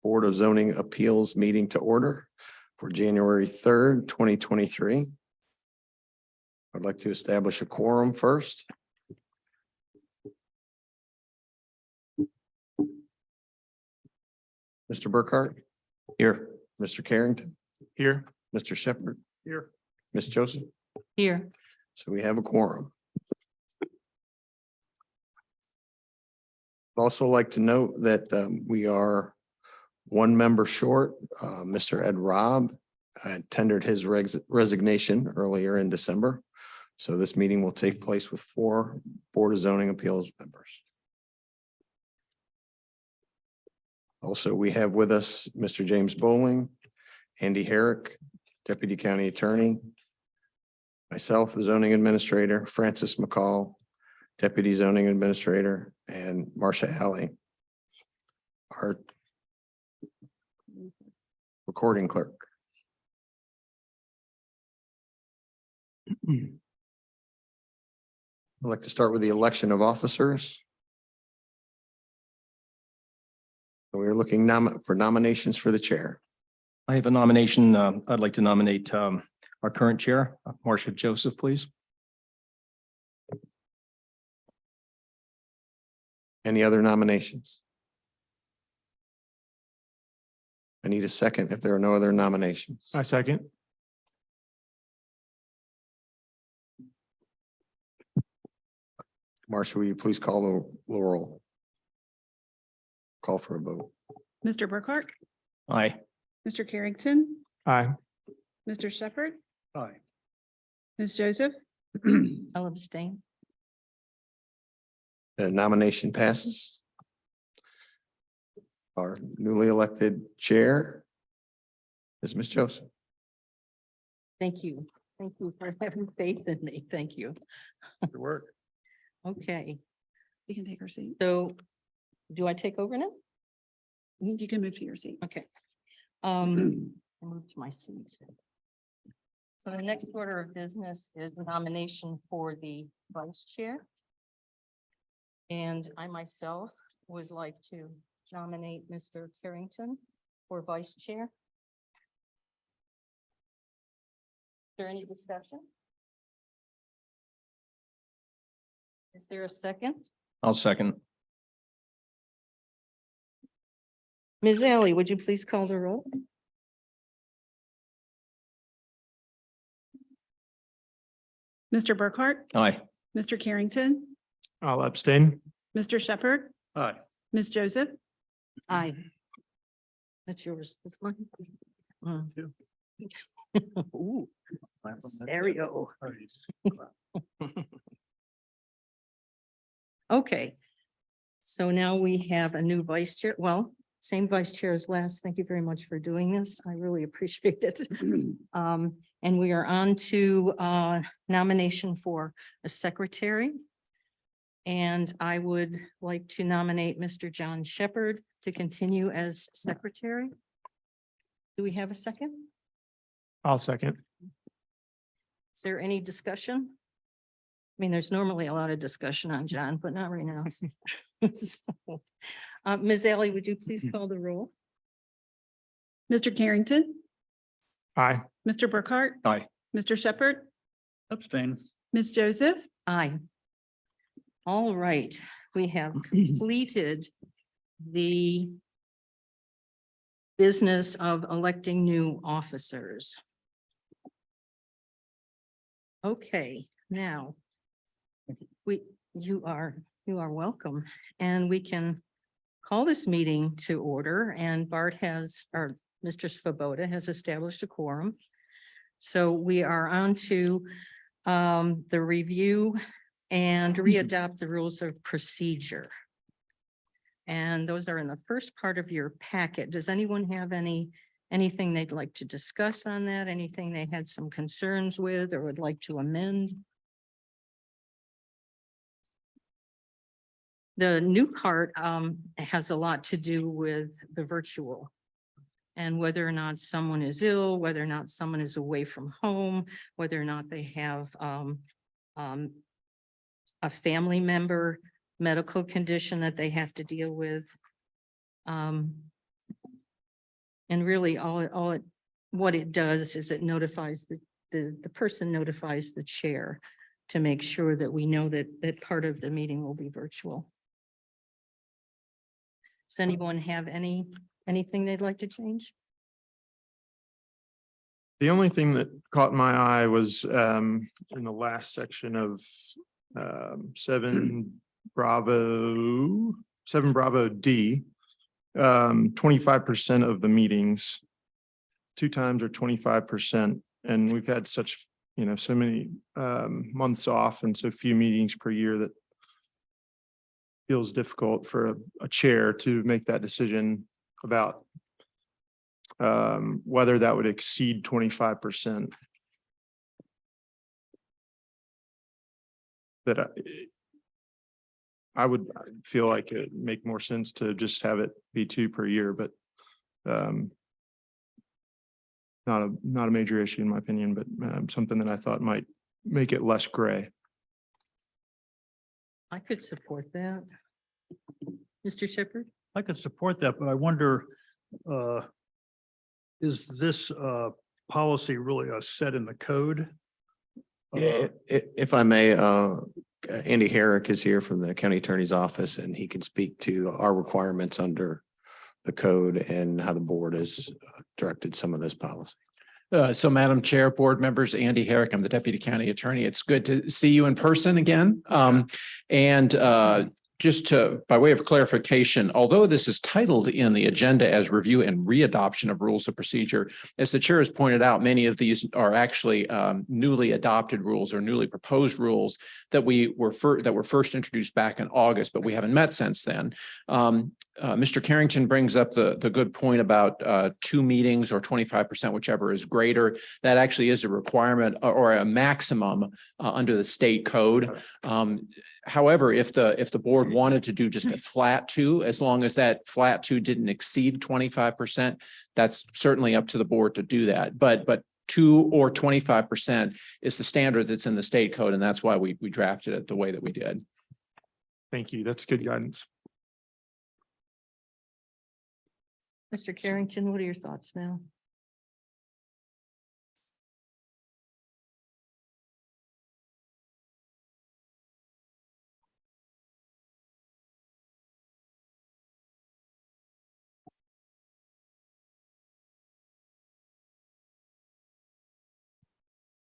Board of Zoning Appeals meeting to order for January 3rd, 2023. I'd like to establish a quorum first. Mr. Burkhart? Here. Mr. Carrington? Here. Mr. Shepherd? Here. Ms. Joseph? Here. So we have a quorum. I'd also like to note that we are one member short. Mr. Ed Robb tendered his resignation earlier in December. So this meeting will take place with 4 Board of Zoning Appeals members. Also, we have with us Mr. James Bowling, Andy Herrick, Deputy County Attorney, myself, the zoning administrator, Francis McCall, Deputy Zoning Administrator, and Marcia Alley, our recording clerk. I'd like to start with the election of officers. We are looking for nominations for the chair. I have a nomination. I'd like to nominate our current chair, Marcia Joseph, please. Any other nominations? I need a second if there are no other nominations. I second. Marcia, will you please call the roll? Call for a vote. Mr. Burkhart, Aye. Mr. Carrington, Aye. Mr. Shepherd, Aye. Ms. Joseph, I'll abstain. The nomination passes. Our newly elected chair is Ms. Joseph. Thank you. Thank you for having faith in me. Thank you. Good work. Okay, you can take her seat. so do I take over now? You can move to your seat. Okay. I move to my seat. So the next order of business is nomination for the vice chair. And I myself would like to nominate Mr. Carrington for vice chair. Is there any discussion? Is there a second? I'll second. Ms. Alley, would you please call the roll? Mr. Burkhart, Aye. Mr. Carrington, I'll abstain. Mr. Shepherd, Aye. Ms. Joseph, Aye. That's yours. This one. Ooh, stereo. Okay. So now we have a new vice chair. Well, same vice chair as last. Thank you very much for doing this. I really appreciate it. And we are on to nomination for a secretary. And I would like to nominate Mr. John Shepherd to continue as secretary. Do we have a second? I'll second. Is there any discussion? I mean, there's normally a lot of discussion on John, but not right now. So, Ms. Alley, would you please call the roll? Mr. Carrington, Aye. Mr. Burkhart, Aye. Mr. Shepherd, Abstain. Ms. Joseph, Aye. All right, we have completed the business of electing new officers. Okay, now you are welcome, and we can call this meeting to order, and Bart has, or Mr. Svoboda has established a quorum. So we are on to the review and readopt the rules of procedure. And those are in the first part of your packet. Does anyone have anything they'd like to discuss on that? Anything they had some concerns with or would like to amend? The new part has a lot to do with the virtual and whether or not someone is ill, whether or not someone is away from home, whether or not they have a family member medical condition that they have to deal with. And really what it does is it notifies the person notifies the chair to make sure that we know that part of the meeting will be virtual. Does anyone have anything they'd like to change? The only thing that caught my eye was in the last section of 7 Bravo D. 25% of the meetings, 2 times or 25%. And we've had such, so many months off and so few meetings per year that feels difficult for a chair to make that decision about whether that would exceed 25%. That I would feel like it make more sense to just have it be 2 per year, but not a major issue in my opinion, but something that I thought might make it less gray. I could support that. Mr. Shepherd? I could support that, but I wonder, is this policy really set in the code? Yeah, if I may, Andy Herrick is here from the county attorney's office and he can speak to our requirements under the code and how the board has directed some of this policy. So Madam Chair, board members, Andy Herrick, I'm the deputy county attorney. It's good to see you in person again. Just by way of clarification, although this is titled in the agenda as review and readoption of rules of procedure, as the chair has pointed out, many of these are actually newly adopted rules or newly proposed rules that were first introduced back in August, but we haven't met since then. Mr. Carrington brings up the good point about 2 meetings or 25%, whichever is greater. That actually is a requirement or a maximum under the state code. However, if the board wanted to do just a flat 2, as long as that flat 2 didn't exceed 25%, that's certainly up to the board to do that. But 2 or 25% is the standard that's in the state code, and that's why we drafted it the way that we did. Thank you. That's good guidance. Mr. Carrington, what are your thoughts now?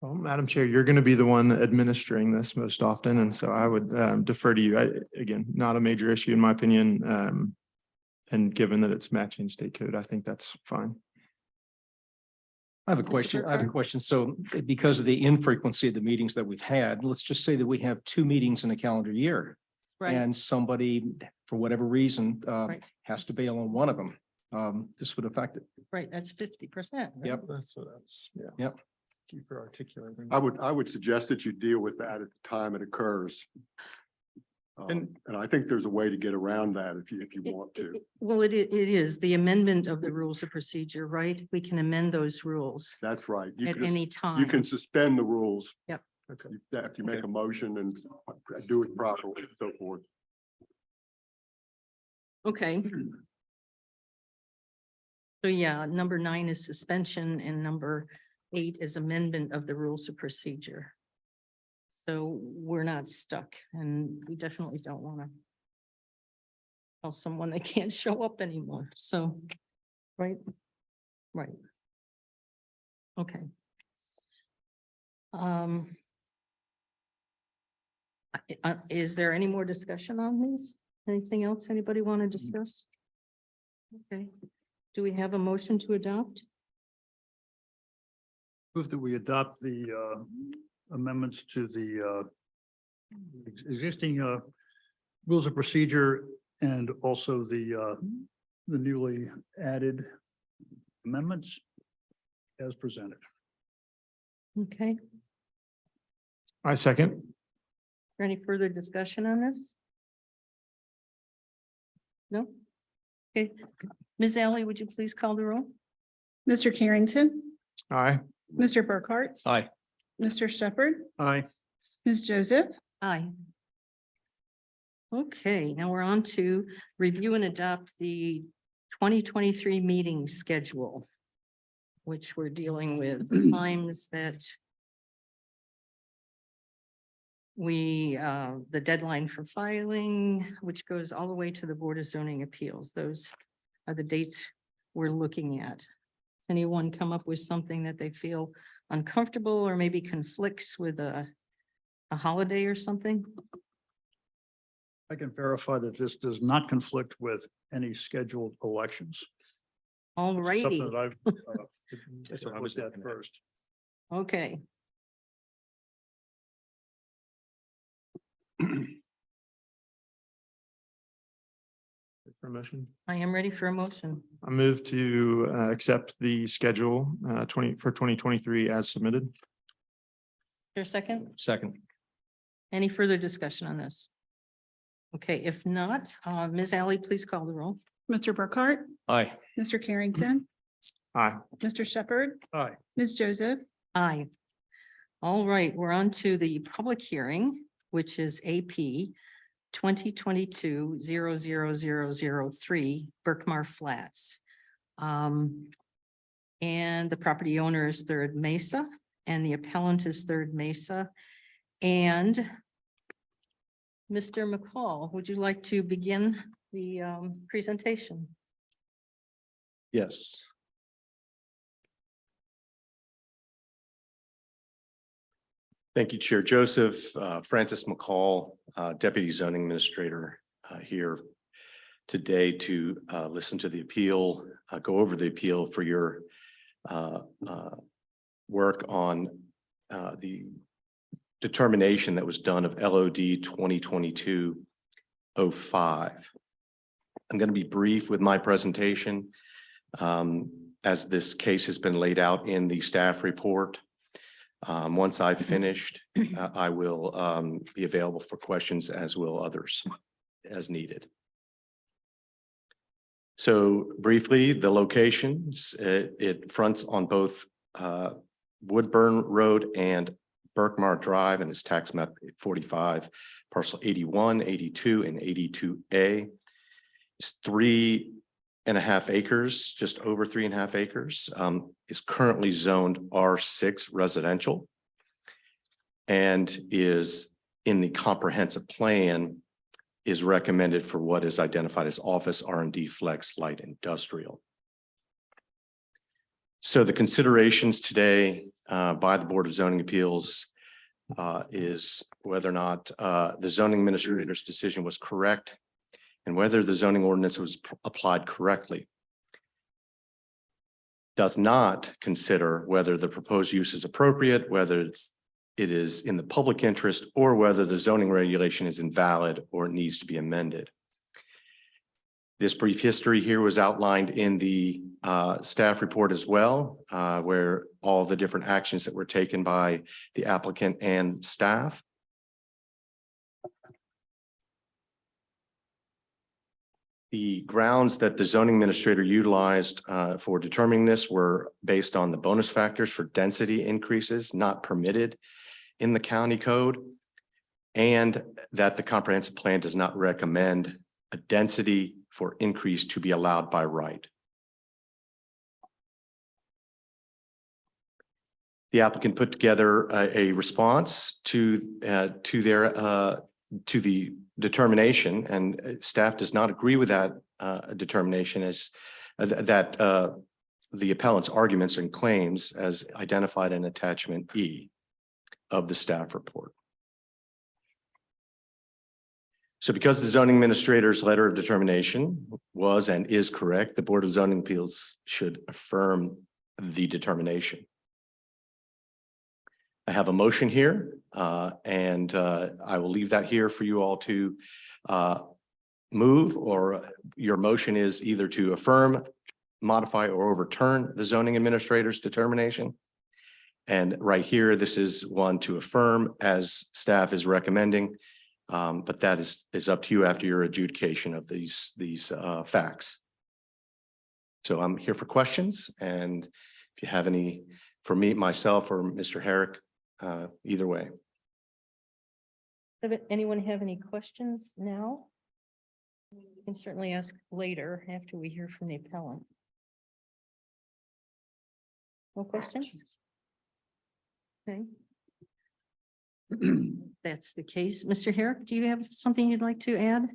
Well, Madam Chair, you're going to be the one administering this most often, and so I would defer to you. Again, not a major issue in my opinion. And given that it's matching state code, I think that's fine. I have a question. So because of the infrequency of the meetings that we've had, let's just say that we have 2 meetings in a calendar year. Right, And somebody, for whatever reason, Right. has to bail on one of them. This would affect it. right, that's 50%. Yep. That's what that's, yeah. Yep. Thank you for articulating. I would suggest that you deal with that at the time it occurs. And I think there's a way to get around that if you want to. Well, it is the amendment of the rules of procedure, right? We can amend those rules That's right. You at can, any time. you can suspend the rules. Yep. Okay. After you make a motion and do it properly and so forth. Okay. So yeah, number 9 is suspension and number 8 is amendment of the rules of procedure. So we're not stuck and we definitely don't want to tell someone they can't show up anymore. So, right? Right. Okay. Is there any more discussion on these? Anything else anybody want to discuss? Okay. Do we have a motion to adopt? Move that we adopt the amendments to the existing rules of procedure and also the newly added amendments as presented. Okay. I second. Any further discussion on this? No? Okay. Ms. Alley, would you please call the roll? Mr. Carrington, Aye. Mr. Burkhart, Aye. Mr. Shepherd, Aye. Ms. Joseph, Aye. Okay, now we're on to review and adopt the 2023 meeting schedule, which we're dealing with times that the deadline for filing, which goes all the way to the Board of Zoning Appeals. Those are the dates we're looking at. Does anyone come up with something that they feel uncomfortable or maybe conflicts with a holiday or something? I can verify that this does not conflict with any scheduled elections. All It's something righty, that I've That's what I was looked at looking at. first. okay. For a motion. I am ready for a motion. I move to accept the schedule 2023 as submitted. Your second? Second. Any further discussion on this? Okay, if not, Ms. Alley, please call the roll. Mr. Burkhart, Aye. Mr. Carrington, Aye. Mr. Shepherd, Aye. Ms. Joseph, Aye. All right, we're on to the public hearing, which is AP 2022-00003 Berkmar Flats. And the property owner is Third Mesa and the appellant is Third Mesa. And Mr. McCall, would you like to begin the presentation? Yes. Thank you, Chair Joseph. Francis McCall, Deputy Zoning Administrator, here today to listen to the appeal, go over the appeal for your work on the determination that was done of LOD 2022-05. I'm going to be brief with my presentation, as this case has been laid out in the staff report. Once I've finished, I will be available for questions, as will others as needed. So briefly, the locations, it fronts on both Woodburn Road and Berkmar Drive, and it's tax map 45, parcel 81, 82, and 82A. It's 3.5 acres, just over 3.5 acres, is currently zoned R6 residential and is in the comprehensive plan is recommended for what is identified as office R&D flex light industrial. So the considerations today by the Board of Zoning Appeals is whether or not the zoning administrator's decision was correct and whether the zoning ordinance was applied correctly. Does not consider whether the proposed use is appropriate, whether it is in the public interest, or whether the zoning regulation is invalid or it needs to be amended. This brief history here was outlined in the staff report as well, where all the different actions that were taken by the applicant and staff. The grounds that the zoning administrator utilized for determining this were based on the bonus factors for density increases not permitted in the county code, and that the comprehensive plan does not recommend a density for increase to be allowed by right. The applicant put together a response to the determination, and staff does not agree with that determination as that the appellant's arguments and claims as identified in attachment E of the staff report. So because the zoning administrator's letter of determination was and is correct, the Board of Zoning Appeals should affirm the determination. I have a motion here, and I will leave that here for you all to move, or your motion is either to affirm, modify, or overturn the zoning administrator's determination. And right here, this is one to affirm as staff is recommending, but that is up to you after your adjudication of these facts. So I'm here for questions, and if you have any for me, myself, or Mr. Herrick, either way. Anyone have any questions now? can certainly ask later after we hear from the appellant. No questions? Okay. That's the case. Mr. Herrick, do you have something you'd like to add?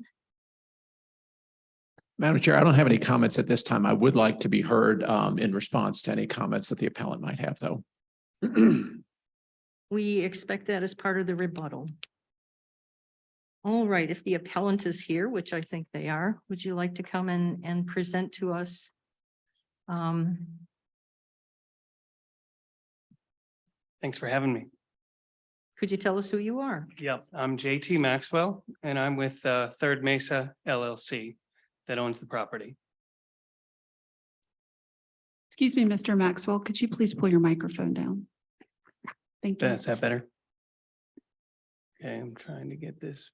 Madam Chair, I don't have any comments at this time. I would like to be heard in response to any comments that the appellant might have, though. We expect that as part of the rebuttal. All right, if the appellant is here, which I think they are, would you like to come and present to us? Thanks for having me. Could you tell us who you are? Yep, I'm JT Maxwell and I'm with Third Mesa LLC that owns the property. Excuse me, Mr. Maxwell, could you please pull your microphone down? Thank you. Is that better? Okay, I'm trying to get this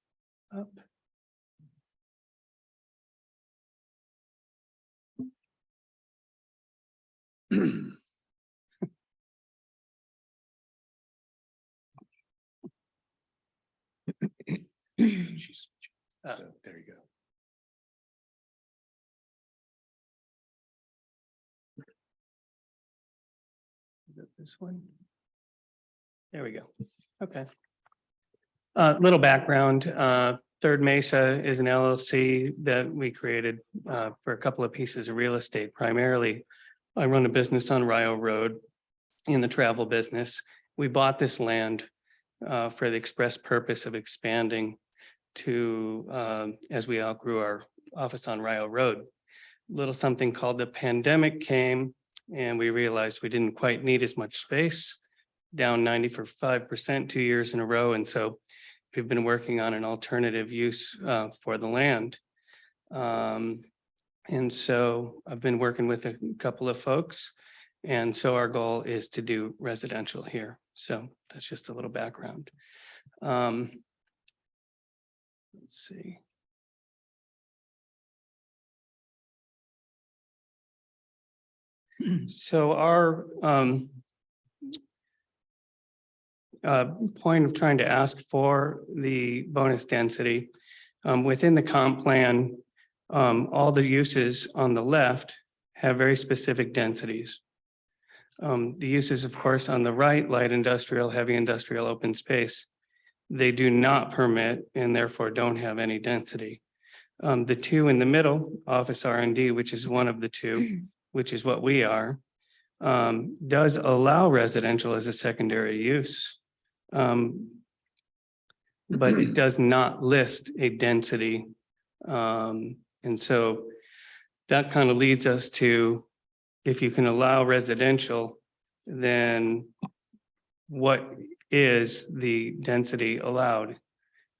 up. There you go. Is it this one? There we go. Okay. Little background, Third Mesa is an LLC that we created for a couple of pieces of real estate. Primarily, I run a business on Rio Road in the travel business. We bought this land for the express purpose of expanding to as we outgrew our office on Rio Road. Little something called the pandemic came and we realized we didn't quite need as much space, down 95% 2 years in a row. And so we've been working on an alternative use for the land. And so I've been working with a couple of folks. And so our goal is to do residential here. So that's just a little background. Let's see. So our point of trying to ask for the bonus density within the comp plan, all the uses on the left have very specific densities. The uses, of course, on the right, light industrial, heavy industrial, open space, they do not permit and therefore don't have any density. The two in the middle, office R&D, which is one of the two, which is what we are, does allow residential as a secondary use. But it does not list a density. And so that kind of leads us to, if you can allow residential, then what is the density allowed?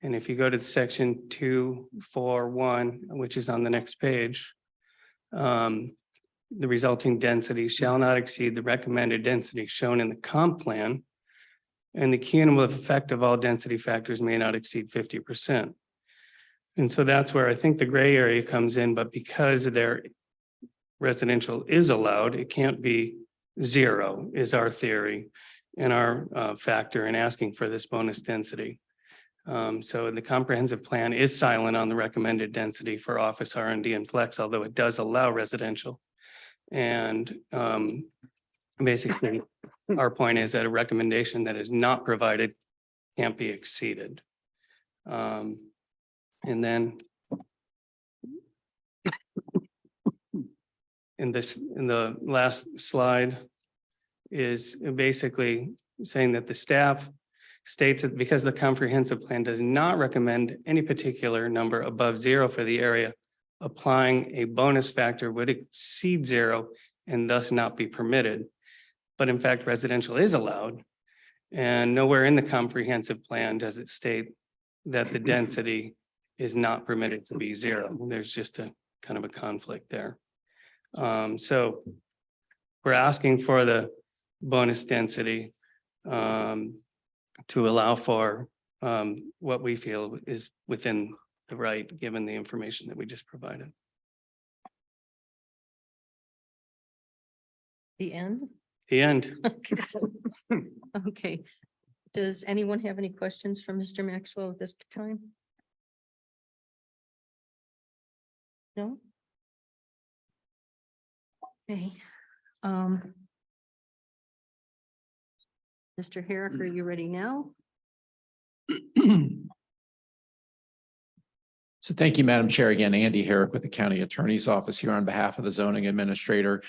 And if you go to section 241, which is on the next page, the resulting density shall not exceed the recommended density shown in the comp plan. And the cumulative effect of all density factors may not exceed 50%. And so that's where I think the gray area comes in, but because their residential is allowed, it can't be zero, is our theory and our factor in asking for this bonus density. So the comprehensive plan is silent on the recommended density for office R&D and flex, although it does allow residential. And basically, our point is that a recommendation that is not provided can't be exceeded. And then in the last slide is basically saying that the staff states that because the comprehensive plan does not recommend any particular number above zero for the area, applying a bonus factor would exceed zero and thus not be permitted. But in fact, residential is allowed. And nowhere in the comprehensive plan does it state that the density is not permitted to be zero. There's just a kind of a conflict there. So we're asking for the bonus density to allow for what we feel is within the right, given the information that we just provided. The end? The end. Okay. Does anyone have any questions for Mr. Maxwell at this time? No? Okay. Mr. Herrick, are you ready now? So thank you, Madam Chair. Again, Andy Herrick with the County Attorney's Office here on behalf of the zoning administrator.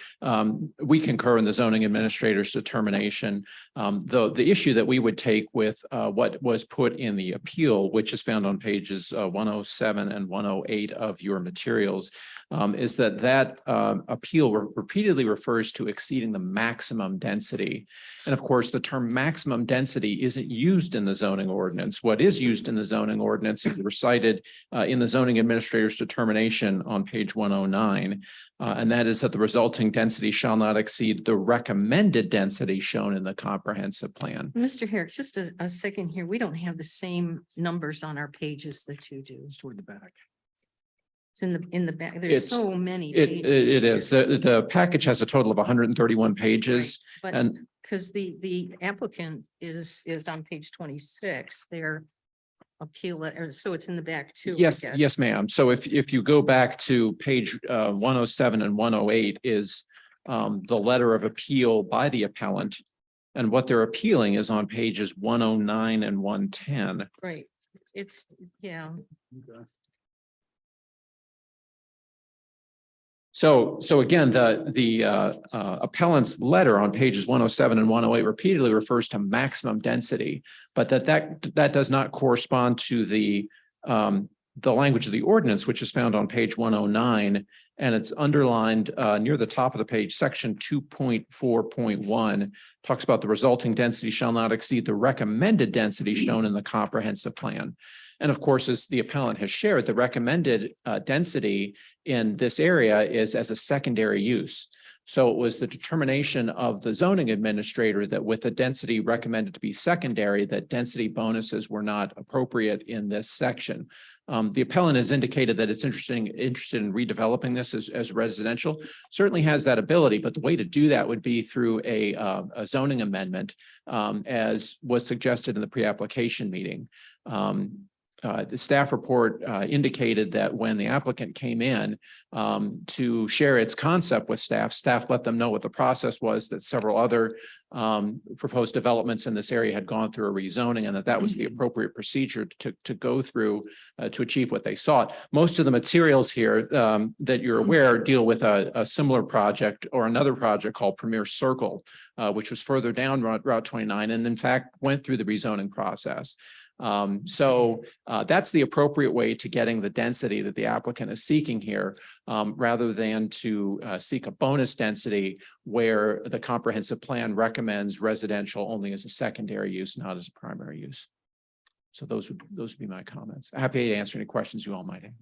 We concur in the zoning administrator's determination. The issue that we would take with what was put in the appeal, which is found on pages 107 and 108 of your materials, is that appeal repeatedly refers to exceeding the maximum density. And of course, the term maximum density isn't used in the zoning ordinance. What is used in the zoning ordinance is recited in the zoning administrator's determination on page 109, and that is that the resulting density shall not exceed the recommended density shown in the comprehensive plan. Mr. Herrick, just a second here. We don't have the same numbers on our pages that you do. It's toward the back. It's in the back. There's It's- so many It pages. is. The package has a total of 131 pages. But and- because the applicant is on page 26, their appeal letter, so it's in the back too. I Yes, guess. yes, ma'am. So if you go back to page 107 and 108 is the letter of appeal by the appellant. And what they're appealing is on pages 109 and 110. Right. It's yeah. So again, the appellant's letter on pages 107 and 108 repeatedly refers to maximum density, but that does not correspond to the language of the ordinance, which is found on page 109, and it's underlined near the top of the page. Section 2.4.1 talks about the resulting density shall not exceed the recommended density shown in the comprehensive plan. And of course, as the appellant has shared, the recommended density in this area is as a secondary use. So it was the determination of the zoning administrator that with the density recommended to be secondary, that density bonuses were not appropriate in this section. The appellant has indicated that it's interested in redeveloping this as residential. Certainly has that ability, but the way to do that would be through a zoning amendment, as was suggested in the pre-application meeting. The staff report indicated that when the applicant came in to share its concept with staff let them know what the process was, that several other proposed developments in this area had gone through a rezoning, and that was the appropriate procedure to go through to achieve what they sought. Most of the materials here that you're aware deal with a similar project or another project called Premier Circle, which was further down Route 29, and in fact went through the rezoning process. So that's the appropriate way to getting the density that the applicant is seeking here, rather than to seek a bonus density where the comprehensive plan recommends residential only as a secondary use, not as a primary use. So those would be my comments. Happy to answer any questions you all might have.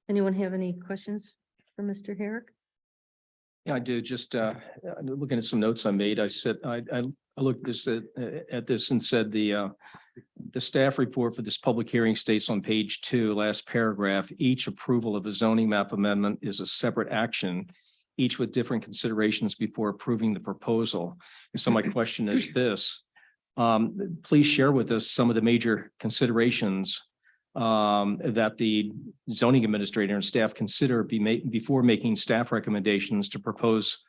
Anyone have any questions for Mr. Herrick? Yeah, I do. Just looking at some notes I made, I said, I looked at this and said the staff report for this public hearing states on page 2, last paragraph, each approval of a zoning map amendment is a separate action, each with different considerations before approving the proposal. And so my question is this, please share with us some of the major considerations that the zoning administrator and staff consider before making staff recommendations to propose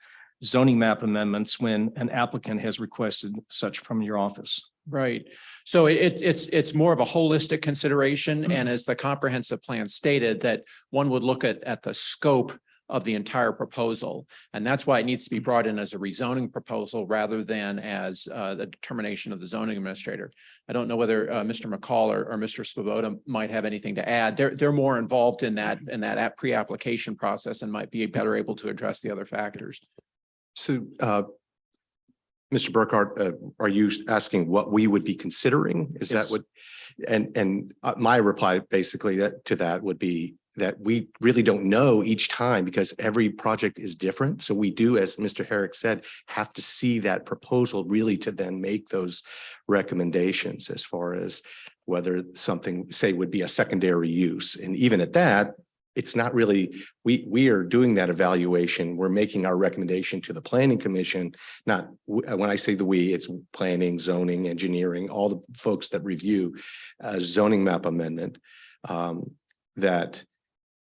zoning map amendments when an applicant has requested such from your office. Right. So it's more of a holistic consideration. And as the comprehensive plan stated, that one would look at the scope of the entire proposal. And that's why it needs to be brought in as a rezoning proposal rather than as the determination of the zoning administrator. I don't know whether Mr. McCall or Mr. Svoboda might have anything to add. They're more involved in that pre-application process and might be better able to address the other factors. So, Mr. Burkhardt, are you asking what we would be considering? Is Yes. that what? And my reply basically to that would be that we really don't know each time because every project is different. So we do, as Mr. Herrick said, have to see that proposal really to then make those recommendations as far as whether something, say, would be a secondary use. And even at that, it's not really, we are doing that evaluation. We're making our recommendation to the planning commission, not when I say the we, it's planning, zoning, engineering, all the folks that review a zoning map amendment that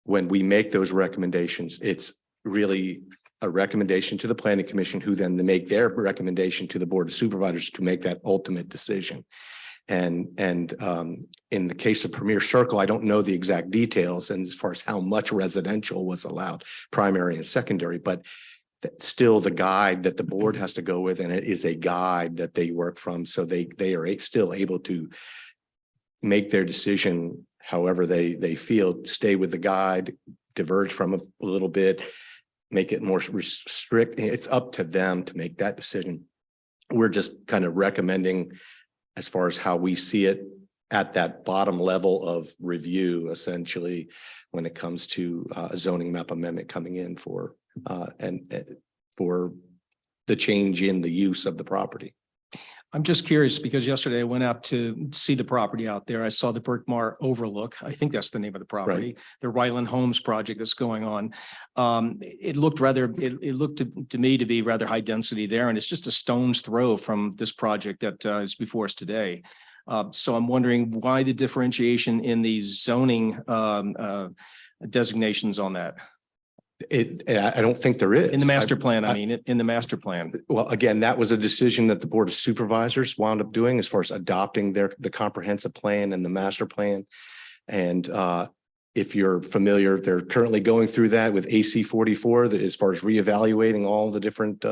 when we make those recommendations, it's really a recommendation to the planning commission, who then make their recommendation to the board of supervisors to make that ultimate decision. And in the case of Premier Circle, I don't know the exact details and as far as how much residential was allowed, primary and secondary, but that's still the guide that the board has to go with, and it is a guide that they work from. So they are still able to make their decision however they feel, stay with the guide, diverge from a little bit, make it more strict. It's up to them to make that decision. We're just kind of recommending as far as how we see it at that bottom level of review, essentially, when it comes to a zoning map amendment coming in for for the change in the use of the property. I'm just curious because yesterday I went out to see the property out there. I saw the Berkmar Overlook. I think that's the name of the property, the Ryland Homes project that's going on. It looked it looked to me to be rather high density there, and it's just a stone's throw from this project that is before us today. So I'm wondering why the differentiation in the zoning designations on that. I don't think there is. In the master plan, I mean, in the master plan. Well, again, that was a decision that the Board of Supervisors wound up doing as far as adopting the comprehensive plan and the master plan. And if you're familiar, they're currently going through that with AC 44, that as far as reevaluating all the different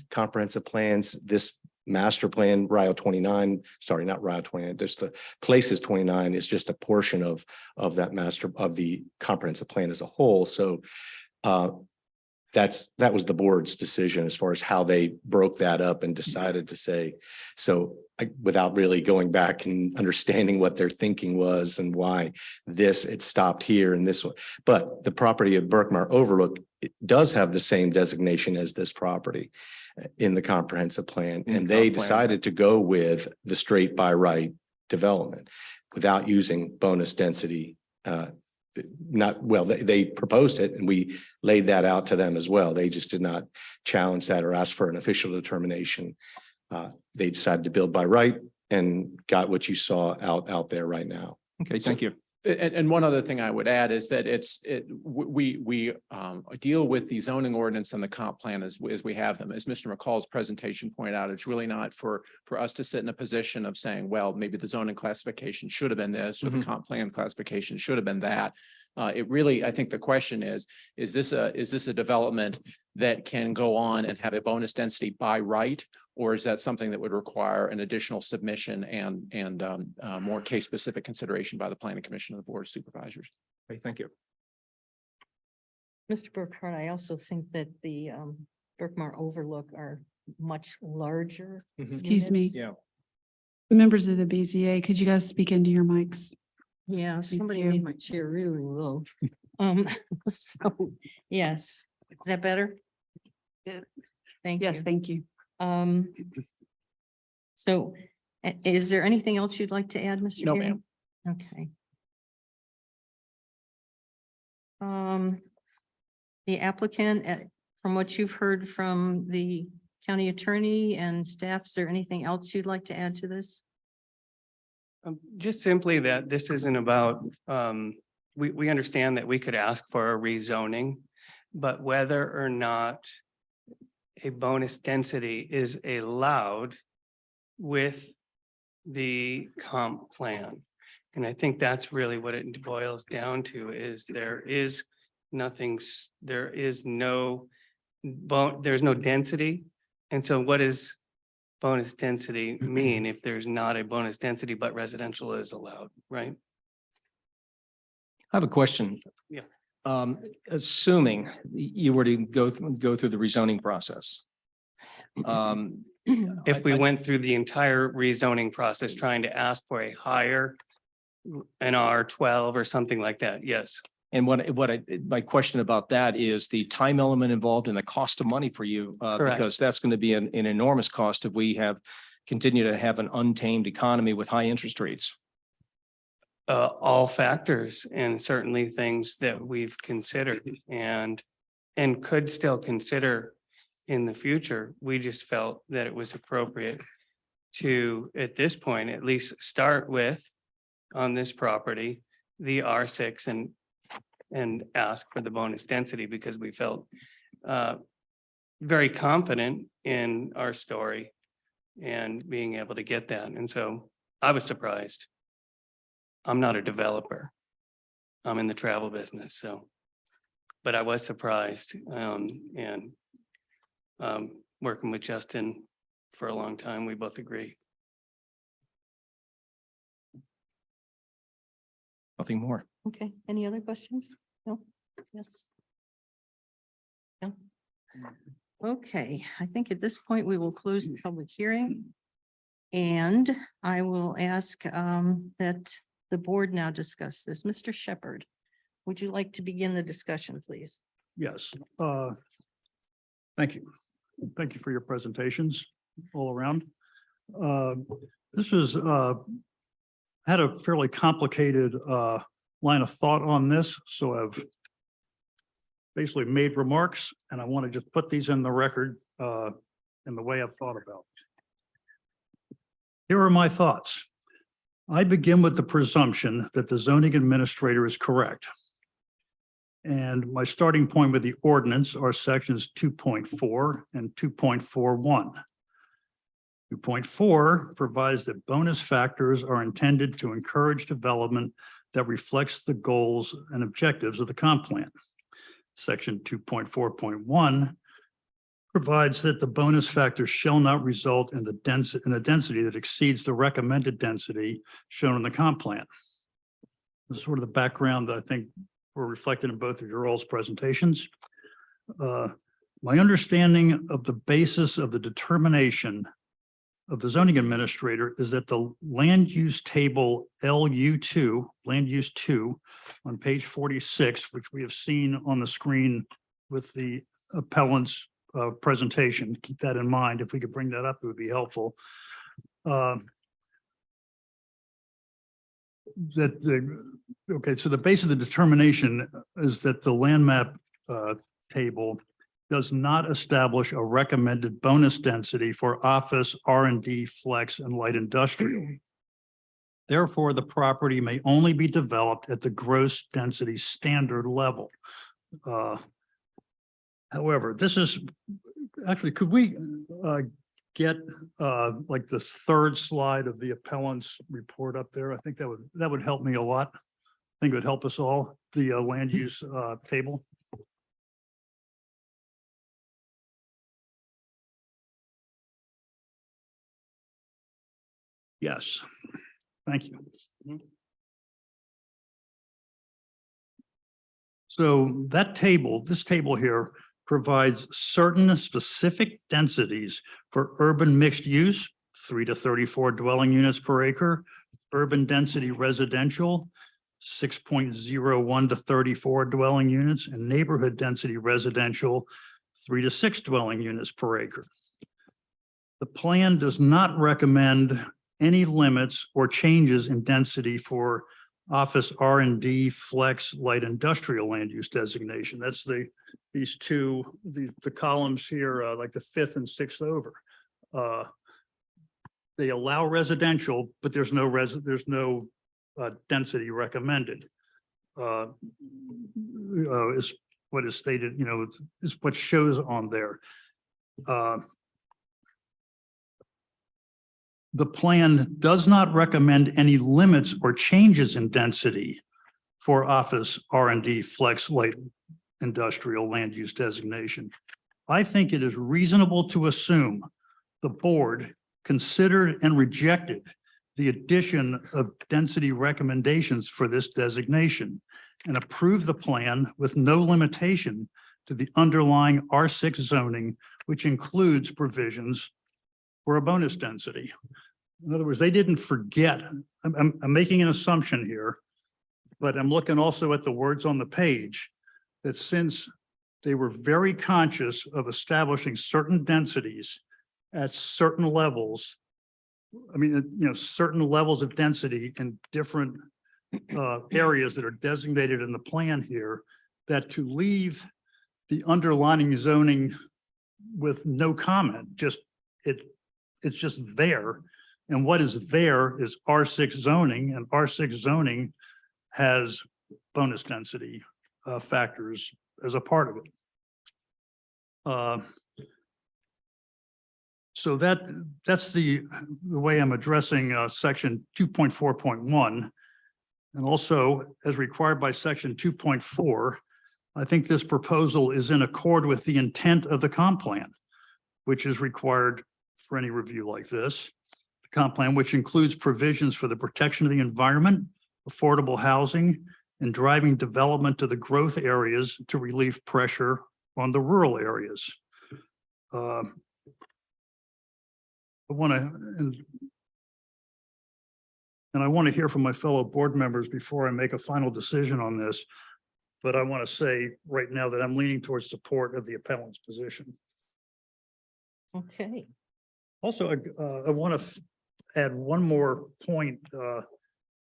comprehensive plans. This master plan, Rio 29, sorry, not Rio 29, just the places 29 is just a portion of that the comprehensive plan as a whole. So that was the board's decision as far as how they broke that up and decided to say, so without really going back and understanding what their thinking was and why it stopped here and this one. But the property of Berkmar Overlook, it does have the same designation as this property in the comprehensive plan. And they decided to go with the straight by right development without using bonus density. They proposed it and we laid that out to them as well. They just did not challenge that or ask for an official determination. They decided to build by right and got what you saw out there right now. Okay, thank you. And one other thing I would add is that we deal with the zoning ordinance and the comp plan as we have them. As Mr. McCall's presentation pointed out, it's really not for us to sit in a position of saying, well, maybe the zoning classification should have been this or the comp plan classification should have been that. It really, I think the question is this a development that can go on and have a bonus density by right? Or is that something that would require an additional submission and more case-specific consideration by the Planning Commission of the Board of Supervisors? Okay, thank you. Mr. Burkhart, I also think that the Berkmar Overlook are much larger. Excuse me. Yeah. Members of the BZA, could you guys speak into your mics? Yeah, somebody you. made my chair really low. So, yes, is that better? Thank you. Yes, thank you. So is there anything else you'd like to add, Mr. No, Gary? ma'am. Okay. The applicant, from what you've heard from the county attorney and staff, is there anything else you'd like to add to this? Just simply that this isn't about, we understand that we could ask for a rezoning, but whether or not a bonus density is allowed with the comp plan. And I think that's really what it boils down to is there's no density. And so what does bonus density mean if there's not a bonus density, but residential is allowed, right? I have a question. Yeah. Assuming you were to go through the rezoning process. If we went through the entire rezoning process, trying to ask for a higher an R12 or something like that, yes. And my question about that is the time element involved and the cost of money for you, Correct. because that's going to be an enormous cost if we continue to have an untamed economy with high interest rates. All factors and certainly things that we've considered and could still consider in the future. We just felt that it was appropriate to, at this point, at least start with on this property, the R6 and ask for the bonus density because we felt very confident in our story and being able to get that. And so I was surprised. I'm not a developer. I'm in the travel business, so. But I was surprised, and working with Justin for a long time, we both agree. Nothing more. Okay, any other questions? No? Yes? No? Okay, I think at this point we will close the public hearing. And I will ask that the board now discuss this. Mr. Shepherd, would you like to begin the discussion, please? Yes, thank you. Thank you for your presentations all around. This was, had a fairly complicated line of thought on this, so I've basically made remarks, and I want to just put these in the record in the way I've thought about it. Here are my thoughts. I begin with the presumption that the zoning administrator is correct. And my starting point with the ordinance are sections 2.4 and 2.41. 2.4 provides that bonus factors are intended to encourage development that reflects the goals and objectives of the comp plan. Section 2.4.1 provides that the bonus factors shall not result in a density that exceeds the recommended density shown in the comp plan. This is sort of the background that I think were reflected in both of your all's presentations. My understanding of the basis of the determination of the zoning administrator is that the land use table LU2, land use 2 on page 46, which we have seen on the screen with the appellant's presentation. Keep that in mind. If we could bring that up, it would be helpful. Okay, so the base of the determination is that the land map table does not establish a recommended bonus density for office, R&D, flex, and light industrial. Therefore, the property may only be developed at the gross density standard level. However, this is actually, could we get like the third slide of the appellant's report up there? I think that would help me a lot. I think it would help us all, the land use table. Yes, thank you. So that table, this table here provides certain specific densities for urban mixed use, 3 to 34 dwelling units per acre, urban density residential, 6.01 to 34 dwelling units, and neighborhood density residential, 3 to 6 dwelling units per acre. The plan does not recommend any limits or changes in density for office R&D, flex, light industrial land use designation. That's these two, the columns here, like the 5th and 6th over. They allow residential, but there's no density recommended. Is what is stated, is what shows on there. The plan does not recommend any limits or changes in density for office R&D, flex, light industrial land use designation. I think it is reasonable to assume the board considered and rejected the addition of density recommendations for this designation and approved the plan with no limitation to the underlying R6 zoning, which includes provisions for a bonus density. In other words, they didn't forget. I'm making an assumption here, but I'm looking also at the words on the page that since they were very conscious of establishing certain densities at certain levels, certain levels of density in different areas that are designated in the plan here, that to leave the underlying zoning with no comment, it's just there. And what is there is R6 zoning, and R6 zoning has bonus density factors as a part of it. So that's the way I'm addressing section 2.4.1. And also, as required by section 2.4, I think this proposal is in accord with the intent of the comp plan, which is required for any review like this. The comp plan, which includes provisions for the protection of the environment, affordable housing, and driving development to the growth areas to relieve pressure on the rural areas. I want to, and I want to hear from my fellow board members before I make a final decision on this. But I want to say right now that I'm leaning towards support of the appellant's position. Okay. Also, I want to add one more point. I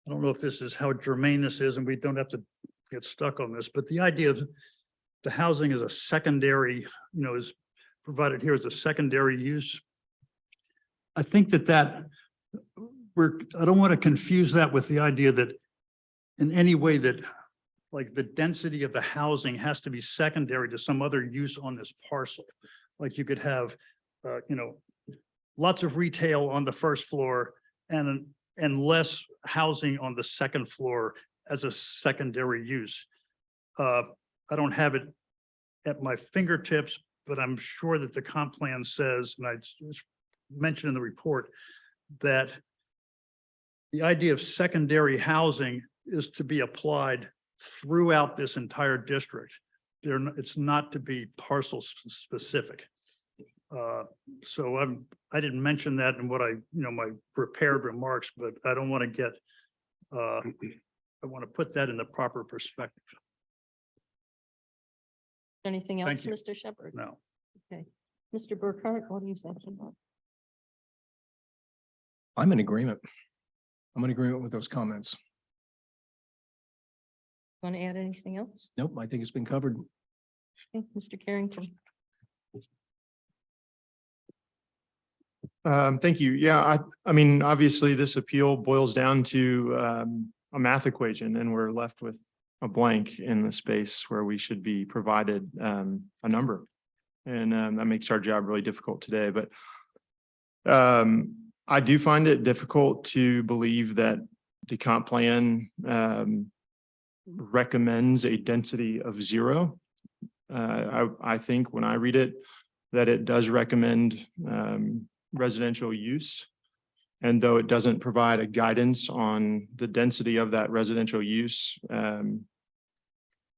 don't know if this is how germane this is, and we don't have to get stuck on this, but the idea of the housing as a secondary, is provided here as a secondary use. I think that I don't want to confuse that with the idea that in any way that like the density of the housing has to be secondary to some other use on this parcel. Like you could have, lots of retail on the first floor and less housing on the second floor as a secondary use. I don't have it at my fingertips, but I'm sure that the comp plan says, and I mentioned in the report, that the idea of secondary housing is to be applied throughout this entire district. It's not to be parcel specific. So I didn't mention that in what my prepared remarks, but I don't want to get, I want to put that in the proper perspective. Anything else, Thank you. Mr. Shepherd? No. Okay. Mr. Burkhart, what do you think? I'm in agreement. I'm in agreement with those comments. Want to add anything else? Nope, I think it's been covered. Okay, Mr. Carrington? Thank you. Yeah, I mean, obviously this appeal boils down to a math equation, and we're left with a blank in the space where we should be provided a number. And that makes our job really difficult today. But I do find it difficult to believe that the comp plan recommends a density of 0. I think when I read it, that it does recommend residential use. And though it doesn't provide a guidance on the density of that residential use,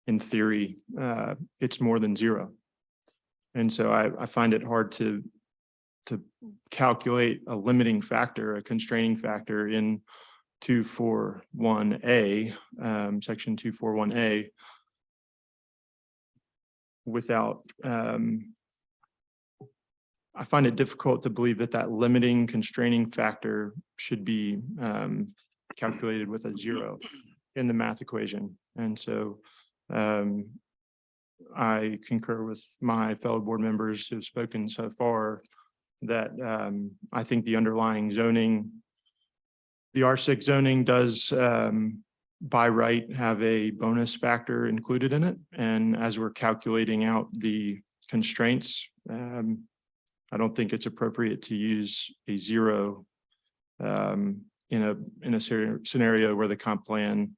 in theory, it's more than 0. And so I find it hard to calculate a limiting factor, a constraining factor in 241A, section 241A, without, I find it difficult to believe that limiting constraining factor should be calculated with a 0 in the math equation. And so I concur with my fellow board members who have spoken so far that I think the underlying zoning, the R6 zoning does by right have a bonus factor included in it. And as we're calculating out the constraints, I don't think it's appropriate to use a 0 in a scenario where the comp plan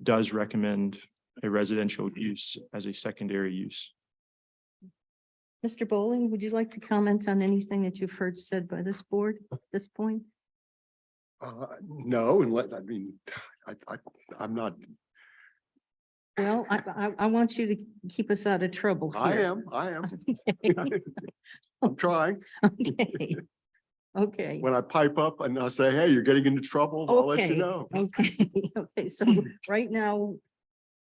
does recommend a residential use as a secondary use. Mr. Bowling, would you like to comment on anything that you've heard said by this board at this point? No, I'm not, Well, I want you to keep us out of trouble I here. am, Okay. I'm trying. Okay. Okay. When I pipe up and I say, hey, you're getting into trouble, I'll let you Okay. know. Okay. Okay. So right now,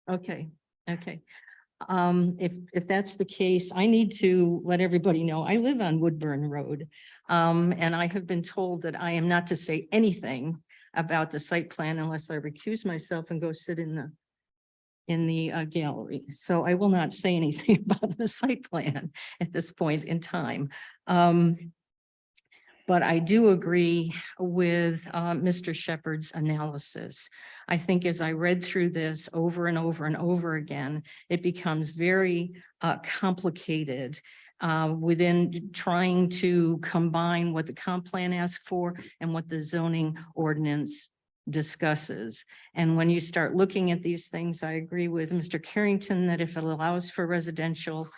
okay. If that's the case, I need to let everybody know, I live on Woodburn Road. And I have been told that I am not to say anything about the site plan unless I recuse myself and go sit in the gallery. So I will not say anything about the site plan at this point in time. But I do agree with Mr. Shepherd's analysis. I think as I read through this over and over and over again, it becomes very complicated within trying to combine what the comp plan asks for and what the zoning ordinance discusses. And when you start looking at these things, I agree with Mr. Carrington that if it allows for residential,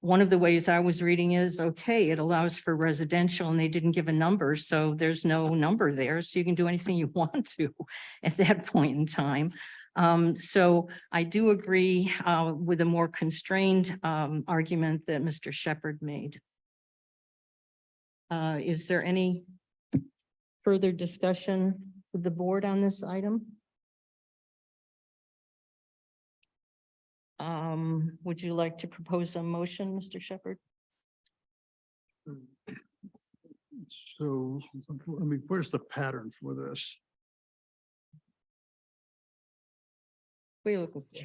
one of the ways I was reading is, okay, it allows for residential and they didn't give a number, so there's no number there, so you can do anything you want to at that point in time. So I do agree with a more constrained argument that Mr. Shepherd made. Is there any further discussion with the board on this item? Would you like to propose a motion, Mr. Shepherd? So, I mean, where's the pattern for this? What are you looking for?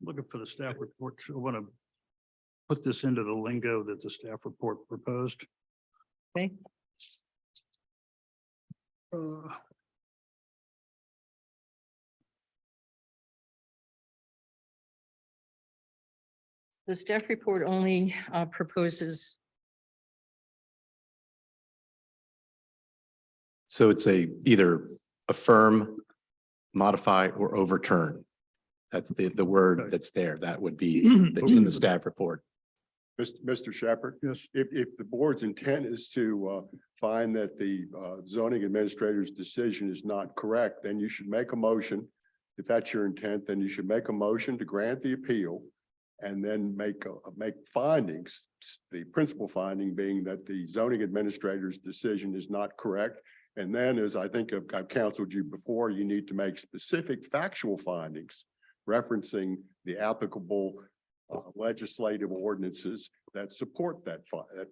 Looking for the staff report. I want to put this into the lingo that the staff report proposed. Okay. The staff report only proposes, So it's either affirm, modify, or overturn. That's the word that's there. That would be, that's in the staff report. Mr. Shepherd, Yes. if the board's intent is to find that the zoning administrator's decision is not correct, then you should make a motion. If that's your intent, then you should make a motion to grant the appeal and then make findings. The principal finding being that the zoning administrator's decision is not correct. And then, as I think I've counseled you before, you need to make specific factual findings referencing the applicable legislative ordinances that support that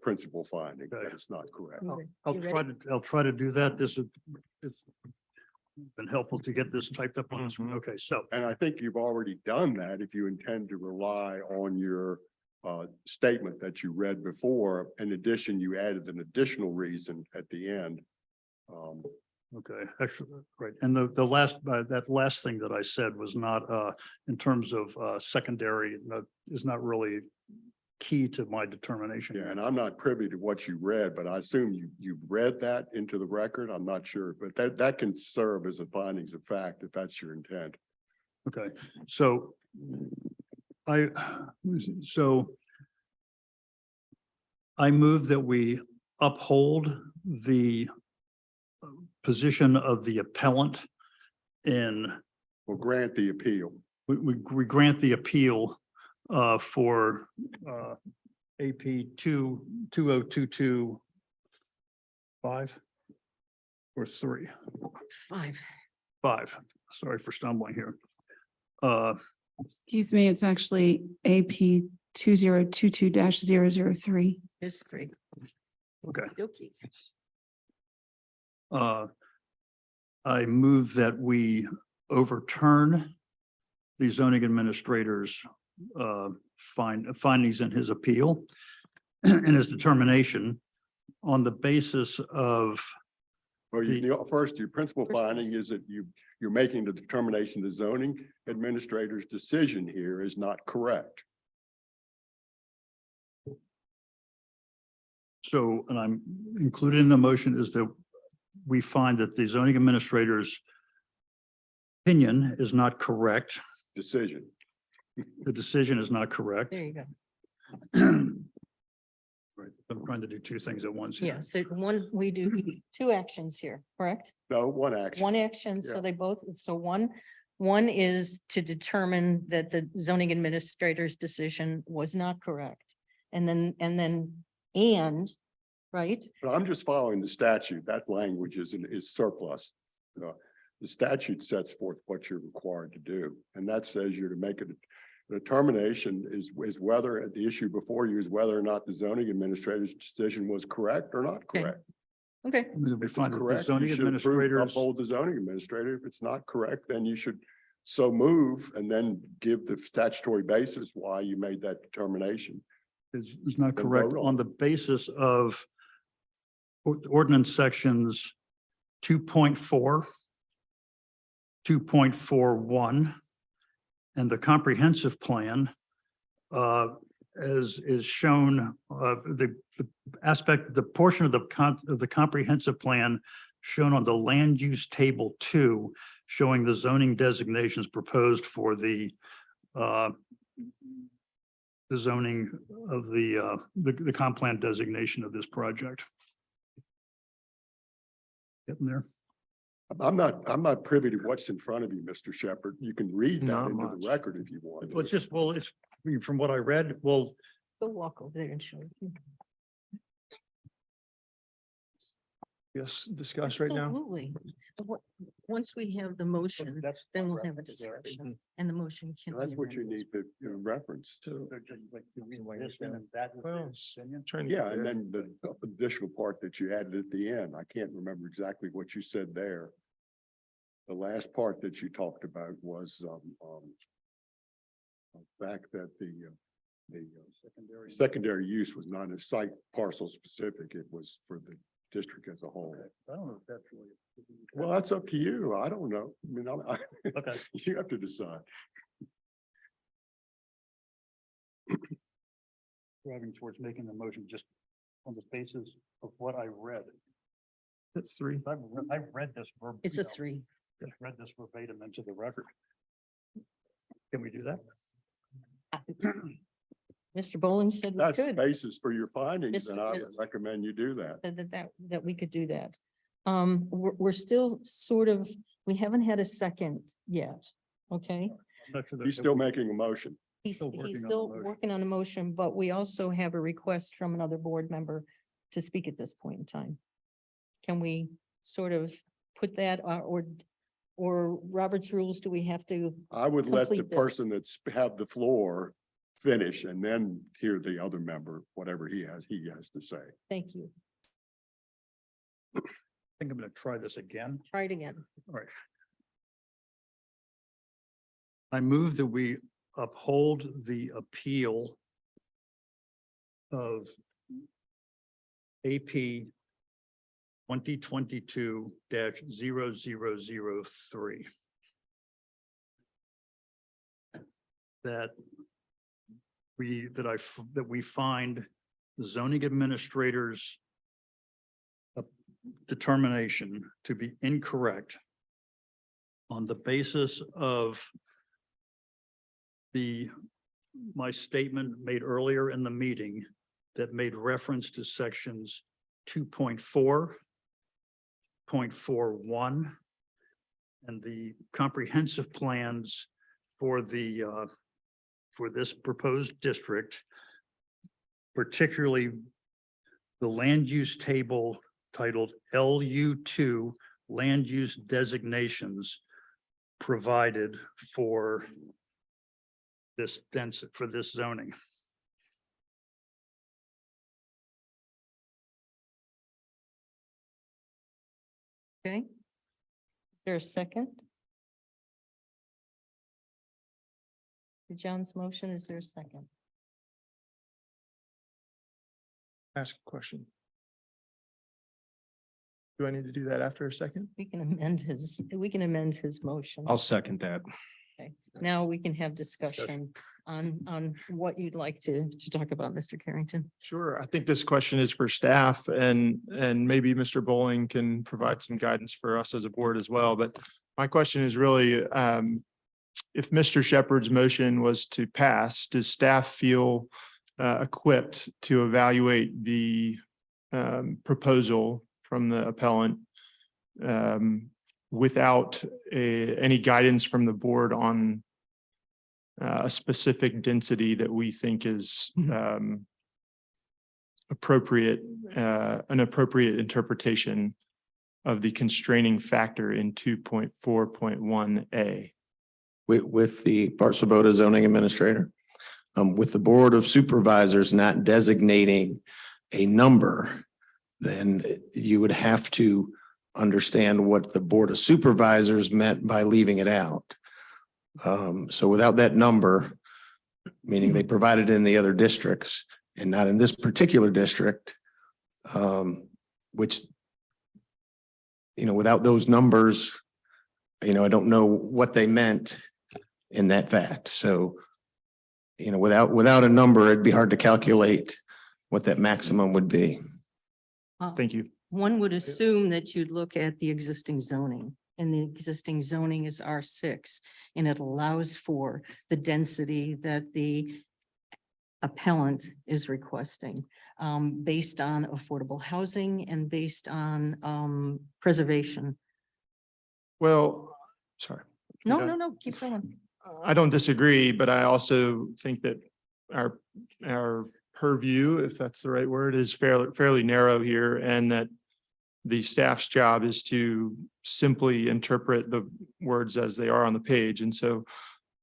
principal finding that it's not correct. I'll try to do that. It's been helpful to get this typed up on this one. Okay, so. And I think you've already done that if you intend to rely on your statement that you read before. In addition, you added an additional reason at the end. Okay, actually, right. And the last, that last thing that I said was not, in terms of secondary, is not really key to my determination. Yeah, and I'm not privy to what you read, but I assume you've read that into the record. I'm not sure, but that can serve as a findings of fact if that's your intent. Okay, so I move that we uphold the position of the appellant in, Or grant the appeal. we grant the appeal for AP 2022 5 or 3. 5. Sorry for stumbling here. Excuse me, it's actually AP 2022-003. is 3. Okay. Okay. I move that we overturn the zoning administrator's findings in his appeal and his determination on the basis of, Well, first, your principal First finding is- is that you're making the determination the zoning administrator's decision here is not correct. so, and I'm included in the motion is that we find that the zoning administrator's opinion is not correct. Decision. The decision is not correct. There you go. Right, I'm trying to do two things at once. here. Yes, we do 2 actions here, correct? No, one action. One action, so Yeah. they both, so one is to determine that the zoning administrator's decision was not correct. Right? But I'm just following the statute. That language is surplus. The statute sets forth what you're required to do, and that says you're to make a determination is whether the issue before you is whether or not the zoning administrator's decision was correct or not Okay. correct. Okay, We If it's find that the correct, zoning you should administrators, uphold the zoning administrator. If it's not correct, then you should so move and then give the statutory basis why you made that determination. is not Then correct vote on on the basis of ordinance sections 2.4, 2.41, and the comprehensive plan as is shown, the aspect, the portion of the comprehensive plan shown on the land use table 2, showing the zoning designations proposed for the zoning of the comp plan designation of this project. Getting there. I'm not privy to what's in front of you, Mr. Shepherd. You can read that Not into much. the record if you want. Well, it's just, well, it's from what I read, well, Go walk over there and show you. Yes, discuss right now. Absolutely. Once we have the motion, then we'll have a discussion and the motion can. be That's what you amended. need to reference. Trying to Yeah, get and there. then the additional part that you added at the end, I can't remember exactly what you said there. The last part that you talked about was, the fact that the secondary use was not a site parcel specific, it was for the district as a whole. I don't know if that's really. Well, that's up to you. I don't know. I mean, Okay. you have to decide. Driving towards making the motion just on the basis of what I read. That's 3. I've read this verbatim. It's a 3. Just read this verbatim into the record. Can we do that? Mr. Bowling said we That's the could, basis for your findings, Miss- and I Miss- would recommend you do that. that we could do that. We're still sort of, we haven't had a second yet, okay? I'm not sure that- He's still making a motion. He's Still working on the still motion. working on a motion, but we also have a request from another board member to speak at this point in time. Can we sort of put that, or Robert's rules, do we have to? I would let the Complete this. person that's have the floor finish and then hear the other member, whatever he has to say. Thank you. I think I'm gonna try this again. Try it again. All right. I move that we uphold the appeal of AP 2022-0003. That we find the zoning administrator's determination to be incorrect on the basis of my statement made earlier in the meeting that made reference to sections 2.4, 0.41, and the comprehensive plans for for this proposed district, particularly the land use table titled LU2 Land Use Designations provided for this for this zoning. Okay. Is there a second? To John's motion, is there a second? Ask a question. Do I need to do that after a second? We can amend his motion. I'll second that. Okay, now we can have discussion on what you'd like to talk about, Mr. Carrington. Sure. I think this question is for staff and maybe Mr. Bowling can provide some guidance for us as a board as well. But my question is really, if Mr. Shepherd's motion was to pass, does staff feel equipped to evaluate the proposal from the appellant without any guidance from the board on a specific density that we think is appropriate, an appropriate interpretation of the constraining factor in 2.4.1A? With the Bart Swoboda zoning administrator, with the Board of Supervisors not designating a number, then you would have to understand what the Board of Supervisors meant by leaving it out. So without that number, meaning they provided in the other districts, and not in this particular district, which, without those numbers, I don't know what they meant in that fact. So, without a number, it'd be hard to calculate what that maximum would be. Thank you. One would assume that you'd look at the existing zoning, and the existing zoning is R6, and it allows for the density that the appellant is requesting, based on affordable housing and based on preservation. Well, sorry. No, keep going. I don't disagree, but I also think that our purview, if that's the right word, is fairly narrow here, and that the staff's job is to simply interpret the words as they are on the page. And so